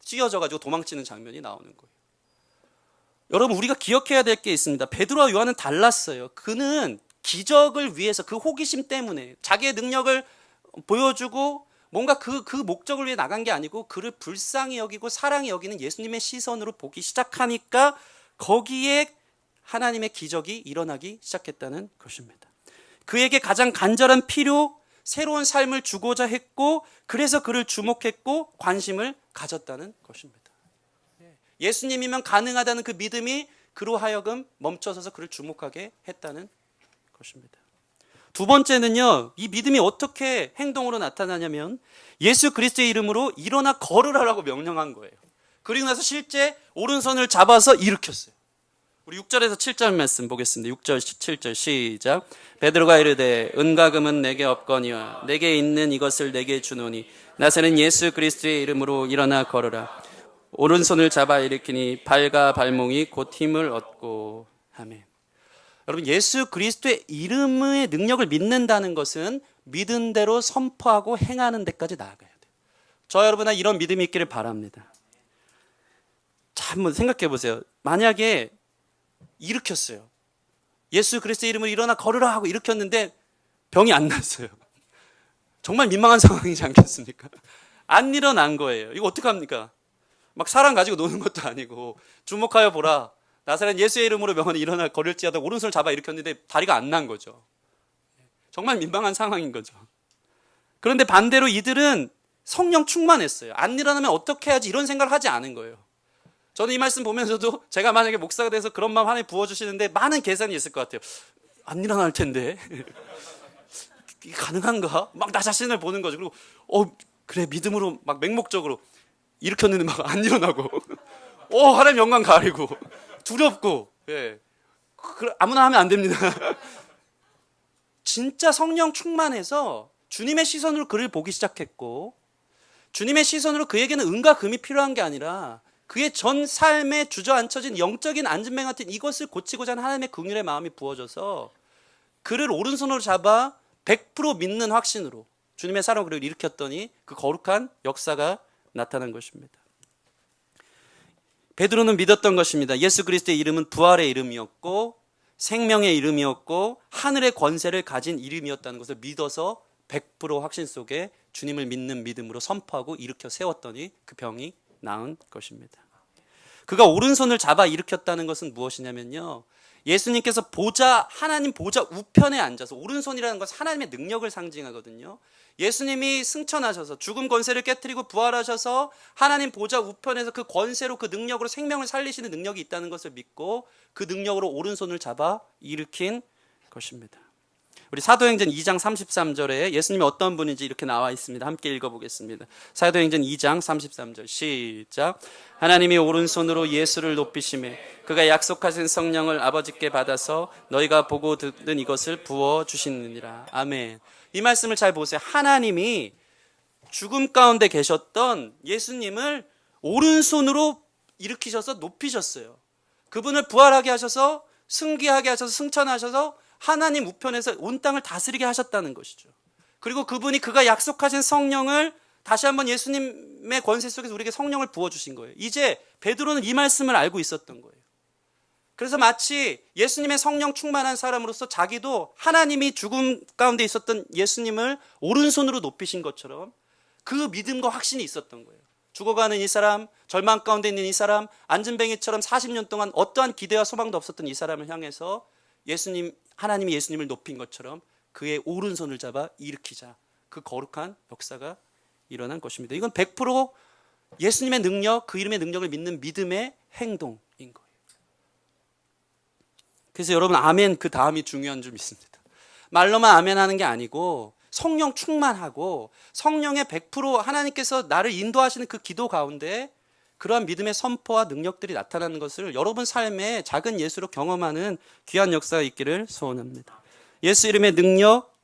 찢어져가지고 도망치는 장면이 나오는 거예요. 여러분, 우리가 기억해야 될 게 있습니다. 베드로와 요한은 달랐어요. 그는 기적을 위해서, 그 호기심 때문에 자기의 능력을 보여주고 뭔가 그 목적을 위해 나간 게 아니고, 그를 불쌍히 여기고 사랑히 여기는 예수님의 시선으로 보기 시작하니까 거기에 하나님의 기적이 일어나기 시작했다는 것입니다. 그에게 가장 간절한 필요, 새로운 삶을 주고자 했고, 그래서 그를 주목했고 관심을 가졌다는 것입니다. 예수님이면 가능하다는 그 믿음이 그로 하여금 멈춰서서 그를 주목하게 했다는 것입니다. 두 번째는요, 이 믿음이 어떻게 행동으로 나타나냐면 예수 그리스도의 이름으로 일어나 걸으라라고 명령한 거예요. 그리고 나서 실제 오른손을 잡아서 일으켰어요. 우리 6절에서 7절 말씀 보겠습니다. 6절 7절 시작. 베드로가 이르되 은과 금은 내게 없거니와 내게 있는 이것을 내게 주노니 나서는 예수 그리스도의 이름으로 일어나 걸으라. 오른손을 잡아 일으키니 발과 발목이 곧 힘을 얻고. 아멘. 여러분, 예수 그리스도의 이름의 능력을 믿는다는 것은 믿은 대로 선포하고 행하는 데까지 나아가야 돼요. 저 여러분아 이런 믿음이 있기를 바랍니다. 자, 한번 생각해 보세요. 만약에 일으켰어요. 예수 그리스도의 이름으로 일어나 걸으라 하고 일으켰는데 병이 안 났어요. 정말 민망한 상황이지 않겠습니까? 안 일어난 거예요. 이거 어떡합니까? 막 사람 가지고 노는 것도 아니고 주목하여 보라. 나사렛 예수의 이름으로 명하니 일어나 걸을지어다 오른손을 잡아 일으켰는데 다리가 안 난 거죠. 정말 민망한 상황인 거죠. 그런데 반대로 이들은 성령 충만했어요. 안 일어나면 어떻게 해야지 이런 생각을 하지 않은 거예요. 저는 이 말씀 보면서도 제가 만약에 목사가 돼서 그런 마음 하나님 부어주시는데 많은 계산이 있을 것 같아요. 안 일어날 텐데 이게 가능한가? 막 나 자신을 보는 거죠. 그리고 그래 믿음으로 막 맹목적으로 일으켰는데 막 안 일어나고 하나님 영광 가리고 두렵고 아무나 하면 안 됩니다. 진짜 성령 충만해서 주님의 시선으로 그를 보기 시작했고 주님의 시선으로 그에게는 은과 금이 필요한 게 아니라 그의 전 삶에 주저앉혀진 영적인 안진뱅 같은 이것을 고치고자 하는 하나님의 긍휼의 마음이 부어져서 그를 오른손으로 잡아 100% 믿는 확신으로 주님의 사랑으로 그를 일으켰더니 그 거룩한 역사가 나타난 것입니다. 베드로는 믿었던 것입니다. 예수 그리스도의 이름은 부활의 이름이었고 생명의 이름이었고 하늘의 권세를 가진 이름이었다는 것을 믿어서 100% 확신 속에 주님을 믿는 믿음으로 선포하고 일으켜 세웠더니 그 병이 나은 것입니다. 그가 오른손을 잡아 일으켰다는 것은 무엇이냐면요, 예수님께서 하나님 보좌 우편에 앉아서, 오른손이라는 것은 하나님의 능력을 상징하거든요. 예수님이 승천하셔서 죽음 권세를 깨뜨리고 부활하셔서 하나님 보좌 우편에서 그 권세로 그 능력으로 생명을 살리시는 능력이 있다는 것을 믿고 그 능력으로 오른손을 잡아 일으킨 것입니다. 우리 사도행전 2장 33절에 예수님이 어떤 분인지 이렇게 나와 있습니다. 함께 읽어보겠습니다. 사도행전 2장 33절 시작. 하나님이 오른손으로 예수를 높이시매 그가 약속하신 성령을 아버지께 받아서 너희가 보고 듣는 이것을 부어주시느니라. 아멘. 이 말씀을 잘 보세요. 하나님이 죽음 가운데 계셨던 예수님을 오른손으로 일으키셔서 높이셨어요. 그분을 부활하게 하셔서 승귀하게 하셔서 승천하셔서 하나님 우편에서 온 땅을 다스리게 하셨다는 것이죠. 그리고 그가 약속하신 성령을 다시 한번 예수님의 권세 속에서 우리에게 성령을 부어주신 거예요. 이제 베드로는 이 말씀을 알고 있었던 거예요. 그래서 마치 예수님의 성령 충만한 사람으로서 자기도 하나님이 죽음 가운데 있었던 예수님을 오른손으로 높이신 것처럼 그 믿음과 확신이 있었던 거예요. 죽어가는 이 사람, 절망 가운데 있는 이 사람, 안진뱅이처럼 40년 동안 어떠한 기대와 소망도 없었던 이 사람을 향해서 하나님이 예수님을 높인 것처럼 그의 오른손을 잡아 일으키자, 그 거룩한 역사가 일어난 것입니다. 이건 100% 예수님의 능력, 그 이름의 능력을 믿는 믿음의 행동인 거예요. 그래서 여러분, 아멘 그 다음이 중요한 줄 믿습니다. 말로만 아멘 하는 게 아니고 성령 충만하고 성령의 100% 하나님께서 나를 인도하시는 그 기도 가운데 그러한 믿음의 선포와 능력들이 나타나는 것을 여러분 삶에 작은 예수로 경험하는 귀한 역사가 있기를 소원합니다. 예수 이름의 능력,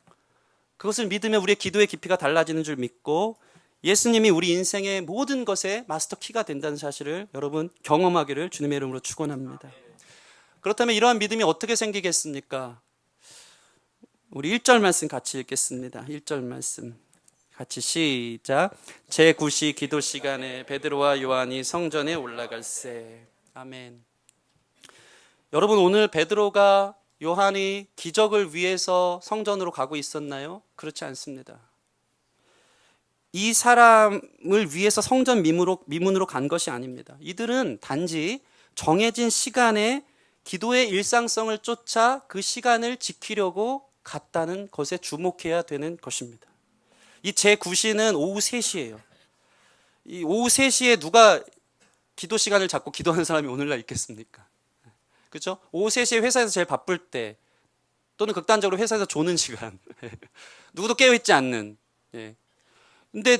그것을 믿으면 우리의 기도의 깊이가 달라지는 줄 믿고 예수님이 우리 인생의 모든 것의 마스터 키가 된다는 사실을 여러분 경험하기를 주님의 이름으로 축원합니다. 그렇다면 이러한 믿음이 어떻게 생기겠습니까? 우리 1절 말씀 같이 읽겠습니다. 1절 말씀 같이 시작. 제9시 기도 시간에 베드로와 요한이 성전에 올라갈세. 아멘. 여러분, 오늘 베드로가 요한이 기적을 위해서 성전으로 가고 있었나요? 그렇지 않습니다. 이 사람을 위해서 성전 미문으로 간 것이 아닙니다. 이들은 단지 정해진 시간에 기도의 일상성을 쫓아 그 시간을 지키려고 같다는 것에 주목해야 되는 것입니다. 이 제9시는 오후 3시예요. 이 오후 3시에 누가 기도 시간을 잡고 기도하는 사람이 오늘날 있겠습니까? 그렇죠? 오후 3시에 회사에서 제일 바쁠 때, 또는 극단적으로 회사에서 조는 시간, 누구도 깨어있지 않는. 근데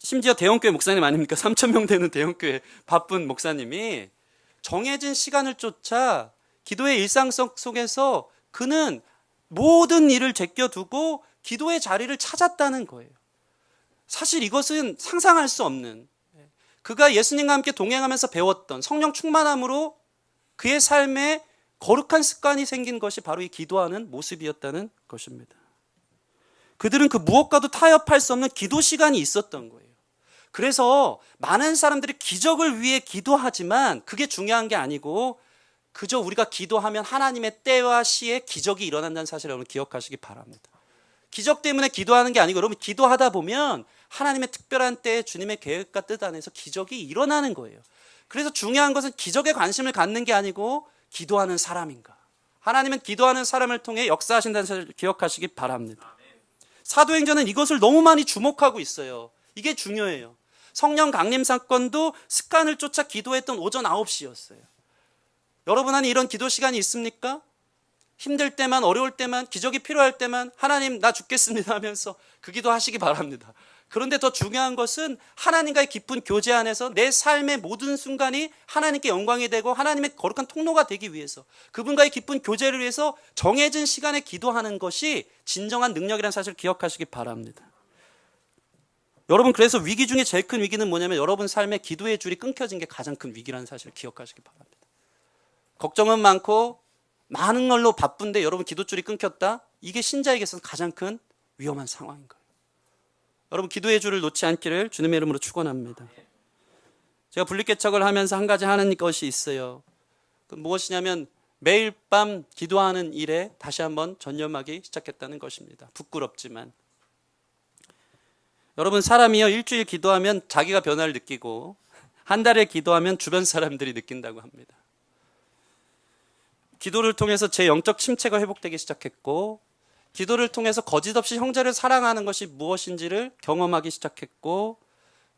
심지어 대형교회 목사님 아닙니까? 3,000명 되는 대형교회 바쁜 목사님이 정해진 시간을 쫓아 기도의 일상성 속에서 그는 모든 일을 제껴두고 기도의 자리를 찾았다는 거예요. 사실 이것은 상상할 수 없는, 그가 예수님과 함께 동행하면서 배웠던 성령 충만함으로 그의 삶에 거룩한 습관이 생긴 것이 바로 이 기도하는 모습이었다는 것입니다. 그들은 그 무엇과도 타협할 수 없는 기도 시간이 있었던 거예요. 그래서 많은 사람들이 기적을 위해 기도하지만 그게 중요한 게 아니고 그저 우리가 기도하면 하나님의 때와 시에 기적이 일어난다는 사실을 여러분 기억하시기 바랍니다. 기적 때문에 기도하는 게 아니고 여러분 기도하다 보면 하나님의 특별한 때에 주님의 계획과 뜻 안에서 기적이 일어나는 거예요. 그래서 중요한 것은 기적에 관심을 갖는 게 아니고 기도하는 사람인가. 하나님은 기도하는 사람을 통해 역사하신다는 사실을 기억하시기 바랍니다. 사도행전은 이것을 너무 많이 주목하고 있어요. 이게 중요해요. 성령 강림 사건도 습관을 쫓아 기도했던 오전 9시였어요. 여러분 안에 이런 기도 시간이 있습니까? 힘들 때만, 어려울 때만, 기적이 필요할 때만 하나님 나 죽겠습니다 하면서 그 기도 하시기 바랍니다. 그런데 더 중요한 것은 하나님과의 깊은 교제 안에서 내 삶의 모든 순간이 하나님께 영광이 되고 하나님의 거룩한 통로가 되기 위해서, 그분과의 깊은 교제를 위해서 정해진 시간에 기도하는 것이 진정한 능력이라는 사실을 기억하시기 바랍니다. 여러분, 그래서 위기 중에 제일 큰 위기는 뭐냐면 여러분 삶의 기도의 줄이 끊겨진 게 가장 큰 위기라는 사실을 기억하시기 바랍니다. 걱정은 많고 많은 걸로 바쁜데 여러분 기도줄이 끊겼다? 이게 신자에게서는 가장 큰 위험한 상황인 거예요. 여러분 기도의 줄을 놓지 않기를 주님의 이름으로 축원합니다. 제가 분리개척을 하면서 한 가지 하는 것이 있어요. 그 무엇이냐면 매일 밤 기도하는 일에 다시 한번 전념하기 시작했다는 것입니다. 부끄럽지만 여러분, 사람이요 일주일 기도하면 자기가 변화를 느끼고 한 달에 기도하면 주변 사람들이 느낀다고 합니다. 기도를 통해서 제 영적 침체가 회복되기 시작했고, 기도를 통해서 거짓 없이 형제를 사랑하는 것이 무엇인지를 경험하기 시작했고,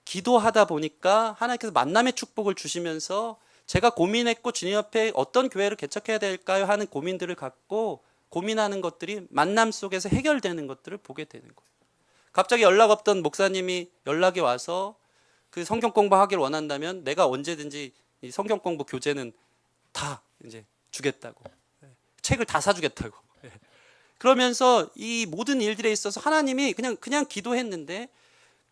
기도하다 보니까 하나님께서 만남의 축복을 주시면서 제가 고민했고 주님 앞에 어떤 교회를 개척해야 될까요 하는 고민들을 갖고 고민하는 것들이 만남 속에서 해결되는 것들을 보게 되는 거예요. 갑자기 연락 없던 목사님이 연락이 와서 그 성경 공부하기를 원한다면 내가 언제든지 이 성경 공부 교재는 다 이제 주겠다고, 책을 다 사주겠다고. 그러면서 이 모든 일들에 있어서 하나님이 그냥 기도했는데,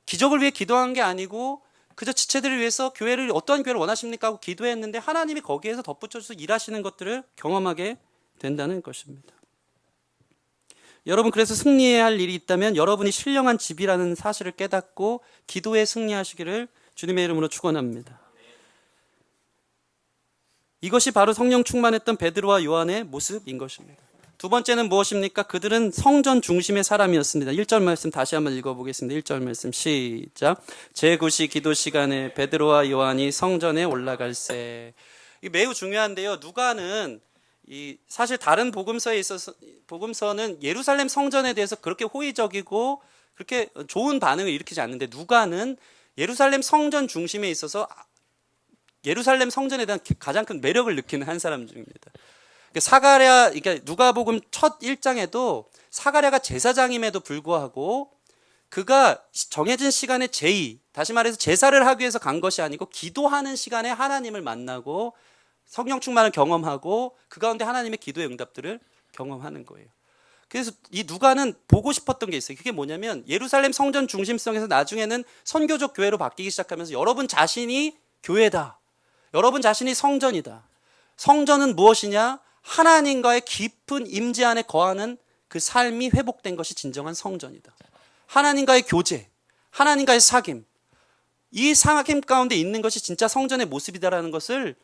기적을 위해 기도한 게 아니고 그저 지체들을 위해서 교회를, 어떠한 교회를 원하십니까 하고 기도했는데 하나님이 거기에서 덧붙여서 일하시는 것들을 경험하게 된다는 것입니다. 여러분, 그래서 승리해야 할 일이 있다면 여러분이 신령한 집이라는 사실을 깨닫고 기도에 승리하시기를 주님의 이름으로 축원합니다. 이것이 바로 성령 충만했던 베드로와 요한의 모습인 것입니다. 두 번째는 무엇입니까? 그들은 성전 중심의 사람이었습니다. 1절 말씀 다시 한번 읽어보겠습니다. 1절 말씀 시작. 제9시 기도 시간에 베드로와 요한이 성전에 올라갈새. 이게 매우 중요한데요. 누가는 사실 다른 복음서에 있어서, 복음서는 예루살렘 성전에 대해서 그렇게 호의적이고 그렇게 좋은 반응을 일으키지 않는데, 누가는 예루살렘 성전 중심에 있어서 예루살렘 성전에 대한 가장 큰 매력을 느끼는 한 사람 중입니다. 사가랴, 그러니까 누가복음 첫 1장에도 사가랴가 제사장임에도 불구하고 그가 정해진 시간에 다시 말해서 제사를 하기 위해서 간 것이 아니고 기도하는 시간에 하나님을 만나고 성령 충만을 경험하고 그 가운데 하나님의 기도의 응답들을 경험하는 거예요. 그래서 이 누가는 보고 싶었던 게 있어요. 그게 뭐냐면 예루살렘 성전 중심성에서 나중에는 선교적 교회로 바뀌기 시작하면서 여러분 자신이 교회다, 여러분 자신이 성전이다. 성전은 무엇이냐? 하나님과의 깊은 임재 안에 거하는 그 삶이 회복된 것이 진정한 성전이다. 하나님과의 교제, 하나님과의 사귐, 이 사귐 가운데 있는 것이 진짜 성전의 모습이다라는 것을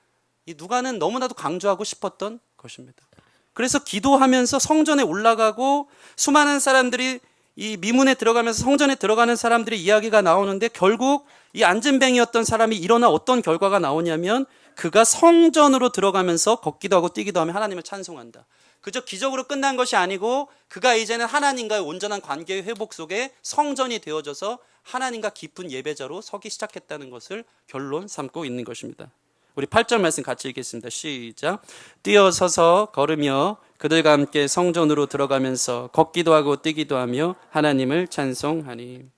이 누가는 너무나도 강조하고 싶었던 것입니다. 그래서 기도하면서 성전에 올라가고 수많은 사람들이 이 미문에 들어가면서 성전에 들어가는 사람들의 이야기가 나오는데, 결국 이 안진뱅이였던 사람이 일어나 어떤 결과가 나오냐면 그가 성전으로 들어가면서 걷기도 하고 뛰기도 하며 하나님을 찬송한다. 그저 기적으로 끝난 것이 아니고 그가 이제는 하나님과의 온전한 관계의 회복 속에 성전이 되어져서 하나님과 깊은 예배자로 서기 시작했다는 것을 결론 삼고 있는 것입니다. 우리 8절 말씀 같이 읽겠습니다. 시작. 뛰어서서 걸으며 그들과 함께 성전으로 들어가면서 걷기도 하고 뛰기도 하며 하나님을 찬송하니.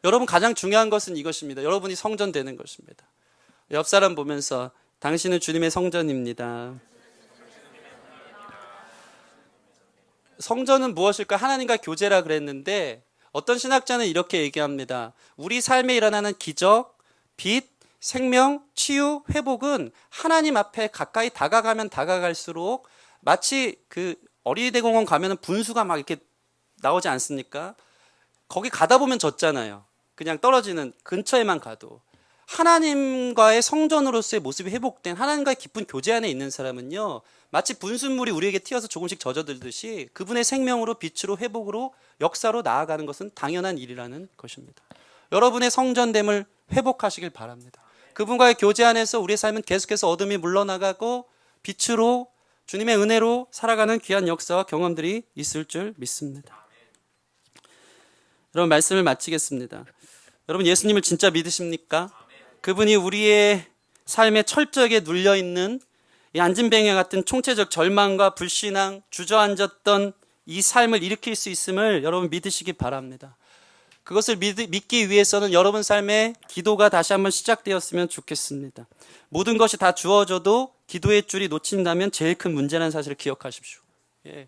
여러분, 가장 중요한 것은 이것입니다. 여러분이 성전 되는 것입니다. 옆 사람 보면서 당신은 주님의 성전입니다. 성전은 무엇일까? 하나님과 교제라 그랬는데 어떤 신학자는 이렇게 얘기합니다. 우리 삶에 일어나는 기적, 빛, 생명, 치유, 회복은 하나님 앞에 가까이 다가가면 다가갈수록 마치 그 어린이대공원 가면 분수가 막 이렇게 나오지 않습니까? 거기 가다 보면 젖잖아요. 그냥 떨어지는 근처에만 가도. 하나님과의 성전으로서의 모습이 회복된 하나님과의 깊은 교제 안에 있는 사람은요, 마치 분수물이 우리에게 튀어서 조금씩 젖어들듯이 그분의 생명으로 빛으로 회복으로 역사로 나아가는 것은 당연한 일이라는 것입니다. 여러분의 성전됨을 회복하시길 바랍니다. 그분과의 교제 안에서 우리의 삶은 계속해서 어둠이 물러나가고 빛으로 주님의 은혜로 살아가는 귀한 역사와 경험들이 있을 줄 믿습니다. 여러분, 말씀을 마치겠습니다. 여러분, 예수님을 진짜 믿으십니까? 그분이 우리의 삶에 철저하게 눌려있는 이 안진뱅이 같은 총체적 절망과 불신앙, 주저앉았던 이 삶을 일으킬 수 있음을 여러분 믿으시기 바랍니다. 그것을 믿기 위해서는 여러분 삶에 기도가 다시 한번 시작되었으면 좋겠습니다. 모든 것이 다 주어져도 기도의 줄이 놓친다면 제일 큰 문제라는 사실을 기억하십시오.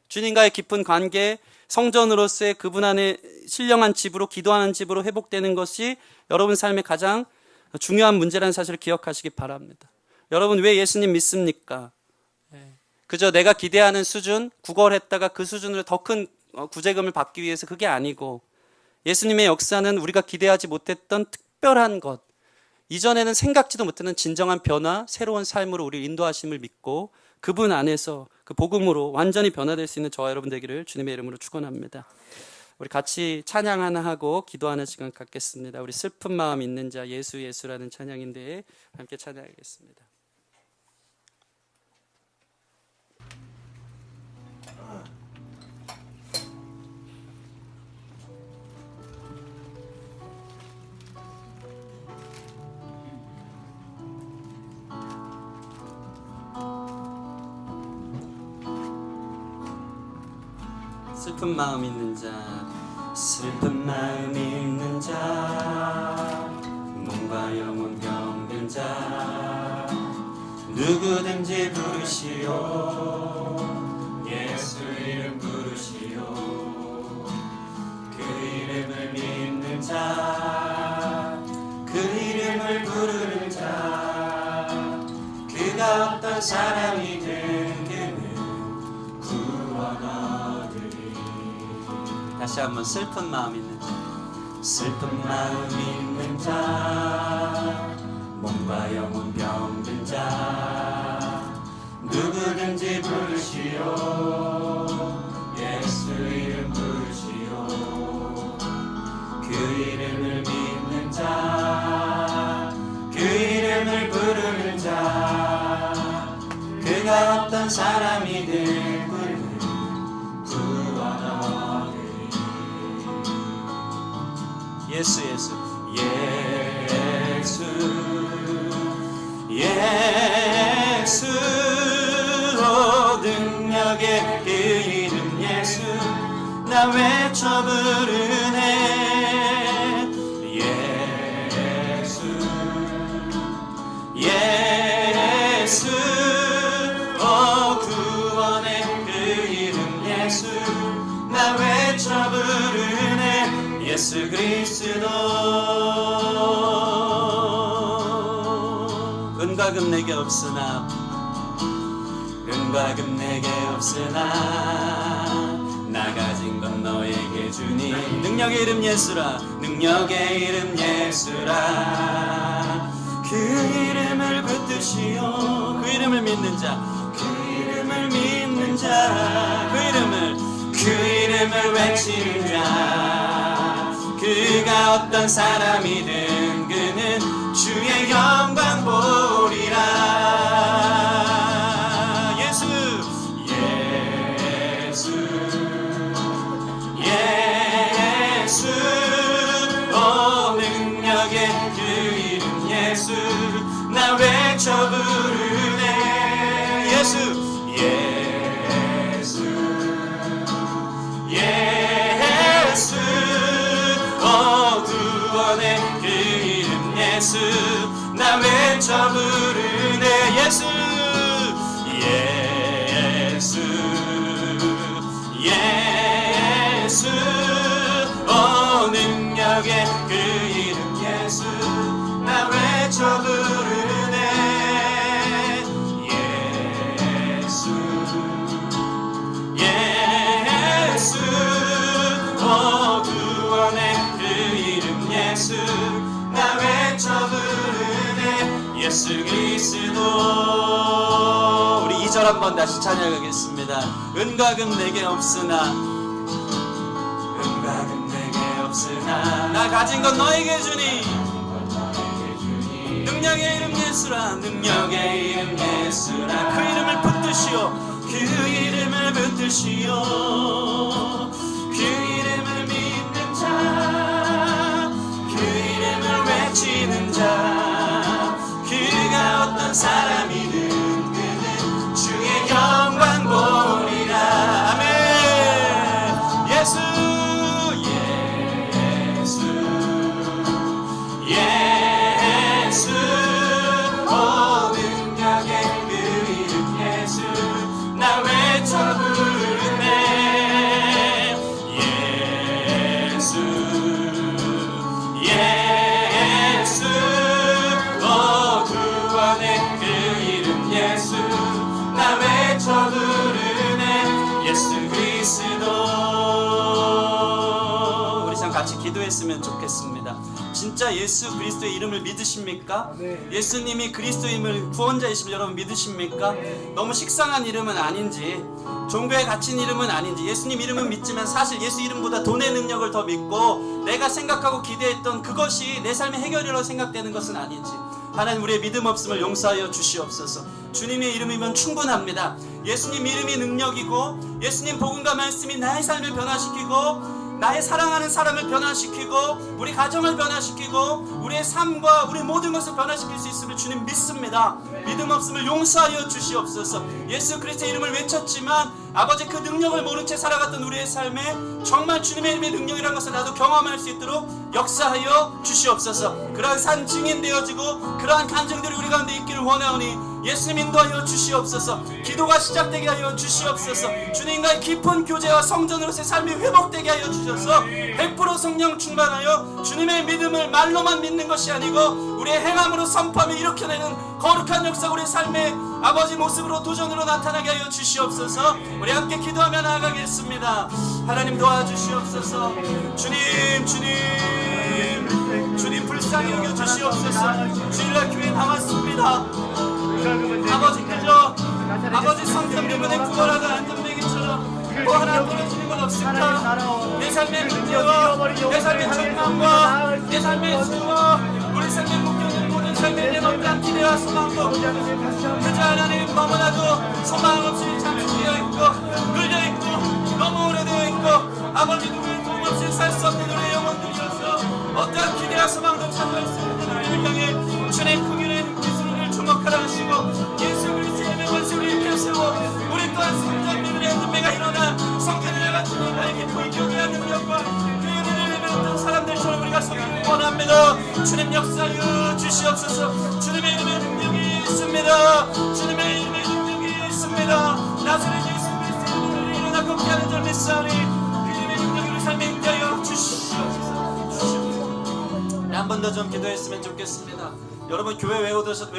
주님과의 깊은 관계, 성전으로서의 그분 안에 신령한 집으로, 기도하는 집으로 회복되는 것이 여러분 삶의 가장 중요한 문제라는 사실을 기억하시기 바랍니다. 여러분, 왜 예수님 믿습니까? 그저 내가 기대하는 수준, 구걸했다가 그 수준으로 더 큰 구제금을 받기 위해서 그게 아니고, 예수님의 역사는 우리가 기대하지 못했던 특별한 것, 이전에는 생각지도 못하는 진정한 변화, 새로운 삶으로 우리를 인도하심을 믿고 그분 안에서 그 복음으로 완전히 변화될 수 있는 저와 여러분 되기를 주님의 이름으로 축원합니다. 우리 같이 찬양 하나 하고 기도하는 시간 갖겠습니다. 우리 슬픈 마음 있는 자 예수 예수라는 찬양인데 함께 찬양하겠습니다. 슬픈 마음 있는 자, 슬픈 마음 있는 자, 몸과 영혼 병든 자, 누구든지 부르시오. 예수 이름 부르시오. 그 이름을 믿는 자, 그 이름을 부르는 자, 그가 어떤 사람이든 그는 구원하리. 다시 한번 슬픈 마음 있는 자, 슬픈 마음 있는 자, 몸과 영혼 병든 자, 누구든지 부르시오. 예수 이름 부르시오. 그 이름을 믿는 자, 그 이름을 부르는 자, 그가 어떤 사람이든 그는 구원하리. 예수 예수 예수 예수, 오 능력의 그 이름 예수, 나 외쳐 부르네. 예수 예수, 오 구원의 그 이름 예수, 나 외쳐 부르네. 예수 그리스도. 은과 금 내게 없으나, 은과 금 내게 없으나, 나 가진 건 너에게 주니. 능력의 이름 예수라, 능력의 이름 예수라. 그 이름을 붙드시오. 그 이름을 믿는 자, 그 이름을 믿는 자, 그 이름을 외치는 자, 그가 어떤 사람이든 그는 주의 영광 보리라. 예수 외쳐 부르네. 예수 예수 예수 구원의 그 이름 예수 나 외쳐 부르네. 예수 예수 예수 능력의 그 이름 예수 나 외쳐 부르네. 예수 예수 구원의 그 이름 예수 나 외쳐 부르네. 예수 그리스도. 우리 2절 한번 다시 찬양하겠습니다. 은과 금 내게 없으나 은과 금 내게 없으나 나 가진 건 너에게 주니 능력의 이름 예수라 능력의 이름 예수라 그 이름을 붙드시오 그 이름을 붙드시오 그 이름을 믿는 자 그 이름을 외치는 자 그가 어떤 사람이든 그는 주의 영광 보리라. 아멘. 예수 예수 예수 능력의 그 이름 예수 나 외쳐 부르네. 예수 예수 구원의 그 이름 예수 나 외쳐 부르네. 예수 그리스도. 우리 참 같이 기도했으면 좋겠습니다. 진짜 예수 그리스도의 이름을 믿으십니까? 네. 예수님이 그리스도임을 구원자이심을 여러분 믿으십니까? 네. 너무 식상한 이름은 아닌지 종교에 갇힌 이름은 아닌지 예수님 이름은 믿지만 사실 예수 이름보다 돈의 능력을 더 믿고 내가 생각하고 기대했던 그것이 내 삶의 해결이라고 생각되는 것은 아닌지 하나님 우리의 믿음 없음을 용서하여 주시옵소서. 주님의 이름이면 충분합니다. 예수님 이름이 능력이고 예수님 복음과 말씀이 나의 삶을 변화시키고 나의 사랑하는 사람을 변화시키고 우리 가정을 변화시키고 우리의 삶과 우리 모든 것을 변화시킬 수 있음을 주님 믿습니다. 믿음 없음을 용서하여 주시옵소서. 예수 그리스도의 이름을 외쳤지만 아버지 그 능력을 모른 채 살아갔던 우리의 삶에 정말 주님의 이름의 능력이라는 것을 나도 경험할 수 있도록 역사하여 주시옵소서. 그러한 산 증인되어지고 그러한 간증들이 우리 가운데 있기를 원하오니 예수님 인도하여 주시옵소서. 기도가 시작되게 하여 주시옵소서. 주님과의 깊은 교제와 성전으로서의 삶이 회복되게 하여 주셔서 100% 성령 충만하여 주님의 믿음을 말로만 믿는 것이 아니고 우리의 행함으로 선포하며 일으켜내는 거룩한 역사 우리의 삶의 아버지 모습으로 도전으로 나타나게 하여 주시옵소서. 우리 함께 기도하며 나아가겠습니다. 하나님 도와주시옵소서. 주님 불쌍히 여겨 주시옵소서. 주일날 교회 나왔습니다. 아버지 그저 아버지 성전 미문에 구걸하던 안전뱅이처럼 또 하나 떨어지는 건 없을까? 내 삶의 문제와 내 삶의 절망과 내 삶의 수와 우리 삶의 묶여있는 모든 삶의 내 맘과 기대와 소망도 그저 하나님 너무나도 소망 없이 잠식되어 있고 끌려있고 너무 오래되어 있고 아버지 누구의 도움 없이 살 수 없는 우리의 영혼들이어서 어떠한 기대와 소망도 찾을 수 없는 우리를 향해 주님 크기는 기술을 주목하라 하시고 예수 그리스도의 원수를 일으켜 세워 우리 또한 성전 믿음의 은혜가 일어나 성전을 같은 일을 기쁘게 교제하는 능력과 그 은혜를 배웠던 사람들처럼 우리가 서기를 원합니다. 주님 역사하여 주시옵소서. 주님의 이름의 능력이 있습니다. 주님의 이름의 능력이 있습니다. 나사렛 예수 그리스도의 이름으로 일어나 걷게 하는 줄 믿사오니 그 이름의 능력이 우리 삶에 임하여 주시옵소서. 한 번 더 좀 기도했으면 좋겠습니다. 여러분 교회 왜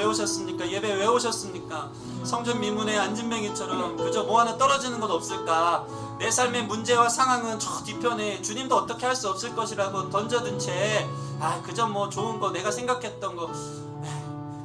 오셨습니까? 예배 왜 오셨습니까? 성전 미문의 안진뱅이처럼 그저 뭐 하나 떨어지는 것 없을까? 내 삶의 문제와 상황은 저 뒤편에 주님도 어떻게 할 수 없을 것이라고 던져둔 채 그저 뭐 좋은 거 내가 생각했던 거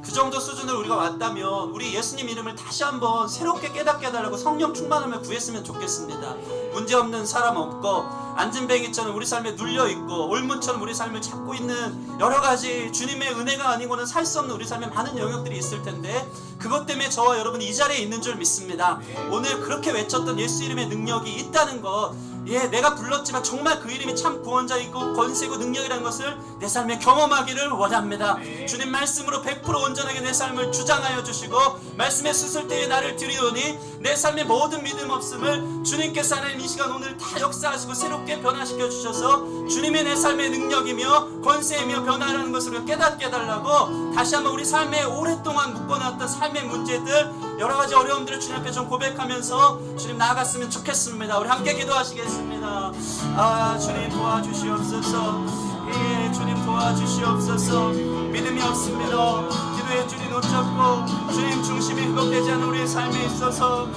그 정도 수준으로 우리가 왔다면 우리 예수님 이름을 다시 한번 새롭게 깨닫게 해달라고 성령 충만함을 구했으면 좋겠습니다. 문제없는 사람 없고 안진뱅이처럼 우리 삶에 눌려있고 올무처럼 우리 삶을 잡고 있는 여러 가지 주님의 은혜가 아니고는 살 수 없는 우리 삶에 많은 영역들이 있을 텐데 그것 때문에 저와 여러분이 이 자리에 있는 줄 믿습니다. 오늘 그렇게 외쳤던 예수 이름의 능력이 있다는 것 내가 불렀지만 정말 그 이름이 참 구원자이고 권세고 능력이라는 것을 내 삶에 경험하기를 원합니다. 주님 말씀으로 100% 온전하게 내 삶을 주장하여 주시고 말씀에 쓰실 때에 나를 드리오니 내 삶의 모든 믿음 없음을 주님께서 하나님 이 시간 오늘 다 역사하시고 새롭게 변화시켜 주셔서 주님의 내 삶의 능력이며 권세이며 변화라는 것을 깨닫게 해달라고 다시 한번 우리 삶에 오랫동안 묶어놨던 삶의 문제들 여러 가지 어려움들을 주님 앞에 좀 고백하면서 주님 나아갔으면 좋겠습니다. 우리 함께 기도하시겠습니다. 주님 도와주시옵소서. 주님 도와주시옵소서. 믿음이 없습니다. 기도의 줄이 놓쳤고 주님 중심이 회복되지 않은 우리의 삶에 있어서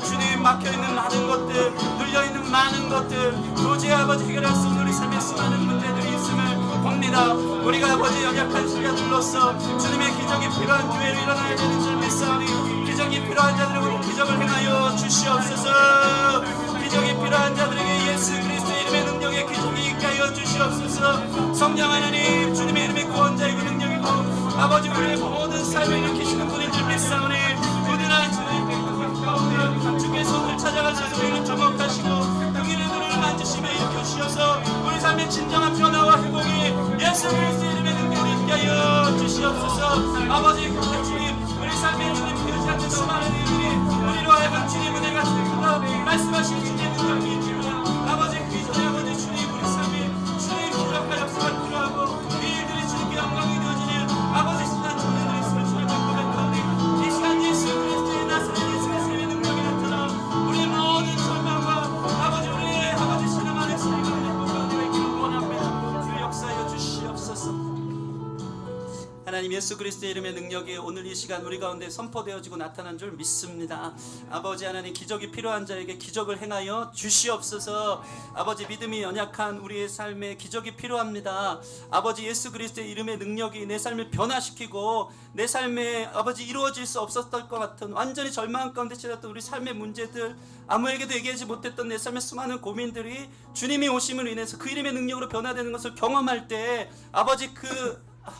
주님 막혀있는 많은 것들 눌려있는 많은 것들 도저히 아버지 해결할 수 없는 우리 삶에 수많은 문제들이 있음을 봅니다. 우리가 아버지 연약한 시간들로서 주님의 기적이 필요한 교회로 일어나야 되는 줄 믿사오니 기적이 필요한 자들에게 기적을 행하여 주시옵소서. 기적이 필요한 자들에게 예수 그리스도의 이름의 능력의 기적이 있게 하여 주시옵소서. 성령 하나님 주님의 이름의 구원자이고 능력이고 아버지 우리의 모든 삶을 일으키시는 분인 줄 믿사오니 부디나 주님 가운데 주의 손을 찾아가셔서 우리를 주목하시고 그길의 눈을 만지시며 일으켜 주셔서 우리 삶의 진정한 변화와 회복이 예수 그리스도의 이름의 능력을 있게 하여 주시옵소서. 아버지 주님 우리 삶에 주님 되지 않는 수많은 일들이 우리로 하여금 주님 은혜가 주님보다 말씀하신 주님의 능력이 있지만 아버지 그 이전에 아버지 주님 우리 삶에 주님 기적과 역사가 필요하고 이 일들이 주님께 영광이 되어지는 아버지 신난 청년들의 있음을 주님 고백하오니 이 시간 예수 그리스도의 나사렛 예수 그리스도의 능력이 나타나 우리의 모든 절망과 아버지 우리의 아버지 신앙 안에 주님과 행복과 은혜가 있기를 원합니다. 주 역사하여 주시옵소서. 하나님 예수 그리스도의 이름의 능력이 오늘 이 시간 우리 가운데 선포되어지고 나타난 줄 믿습니다. 아버지 하나님 기적이 필요한 자에게 기적을 행하여 주시옵소서. 아버지 믿음이 연약한 우리의 삶에 기적이 필요합니다. 아버지 예수 그리스도의 이름의 능력이 내 삶을 변화시키고 내 삶에 아버지 이루어질 수 없었던 것 같은 완전히 절망 가운데 치닫던 우리 삶의 문제들 아무에게도 얘기하지 못했던 내 삶의 수많은 고민들이 주님이 오심으로 인해서 그 이름의 능력으로 변화되는 것을 경험할 때 아버지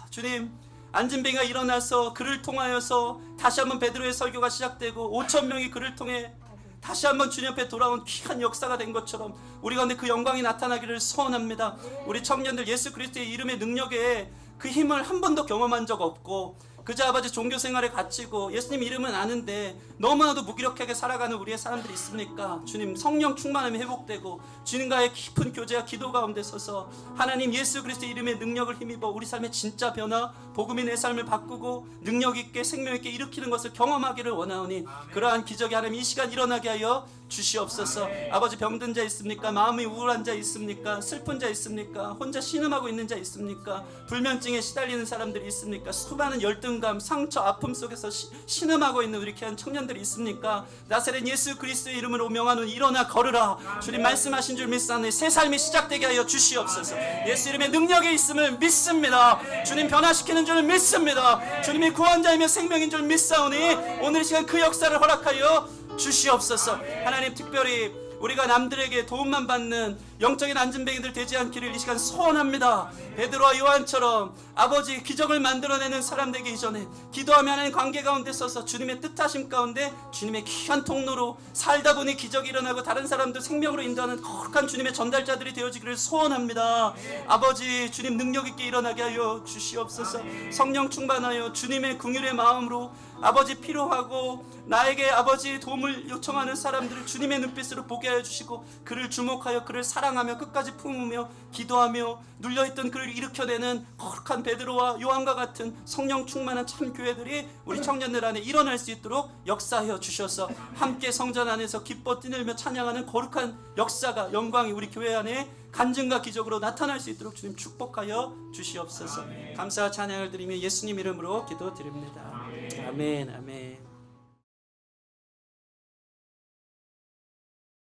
주님 안진뱅이가 일어나서 그를 통하여서 다시 한번 베드로의 설교가 시작되고 5,000명이 그를 통해 다시 한번 주님 앞에 돌아온 귀한 역사가 된 것처럼 우리 가운데 그 영광이 나타나기를 소원합니다. 우리 청년들 예수 그리스도의 이름의 능력에 그 힘을 한 번도 경험한 적 없고 그저 아버지 종교 생활에 갇히고 예수님 이름은 아는데 너무나도 무기력하게 살아가는 우리의 사람들이 있습니까? 주님 성령 충만함이 회복되고 주님과의 깊은 교제와 기도 가운데 서서 하나님 예수 그리스도의 이름의 능력을 힘입어 우리 삶의 진짜 변화 복음이 내 삶을 바꾸고 능력 있게 생명 있게 일으키는 것을 경험하기를 원하오니 그러한 기적이 하나님 이 시간 일어나게 하여 주시옵소서. 아버지 병든 자 있습니까? 마음이 우울한 자 있습니까? 슬픈 자 있습니까? 혼자 신음하고 있는 자 있습니까? 불면증에 시달리는 사람들이 있습니까? 수많은 열등감, 상처, 아픔 속에서 신음하고 있는 우리 귀한 청년들이 있습니까? 나사렛 예수 그리스도의 이름으로 명하노니 일어나 걸으라. 주님 말씀하신 줄 믿사오니 새 삶이 시작되게 하여 주시옵소서. 예수 이름의 능력이 있음을 믿습니다. 주님 변화시키는 줄 믿습니다. 주님이 구원자이며 생명인 줄 믿사오니 오늘 이 시간 그 역사를 허락하여 주시옵소서. 하나님 특별히 우리가 남들에게 도움만 받는 영적인 안진뱅이들 되지 않기를 이 시간 소원합니다. 베드로와 요한처럼 아버지 기적을 만들어내는 사람 되기 이전에 기도하며 하나님 관계 가운데 서서 주님의 뜻하심 가운데 주님의 귀한 통로로 살다 보니 기적이 일어나고 다른 사람들 생명으로 인도하는 거룩한 주님의 전달자들이 되어지기를 소원합니다. 아버지 주님 능력 있게 일어나게 하여 주시옵소서. 성령 충만하여 주님의 긍휼의 마음으로 아버지 필요하고 나에게 아버지 도움을 요청하는 사람들을 주님의 눈빛으로 보게 하여 주시고 그를 주목하여 그를 사랑하며 끝까지 품으며 기도하며 눌려있던 그를 일으켜내는 거룩한 베드로와 요한과 같은 성령 충만한 참 교회들이 우리 청년들 안에 일어날 수 있도록 역사하여 주셔서 함께 성전 안에서 기뻐 뛰놀며 찬양하는 거룩한 역사가 영광이 우리 교회 안에 간증과 기적으로 나타날 수 있도록 주님 축복하여 주시옵소서. 감사와 찬양을 드리며 예수님 이름으로 기도드립니다. 아멘. 아멘.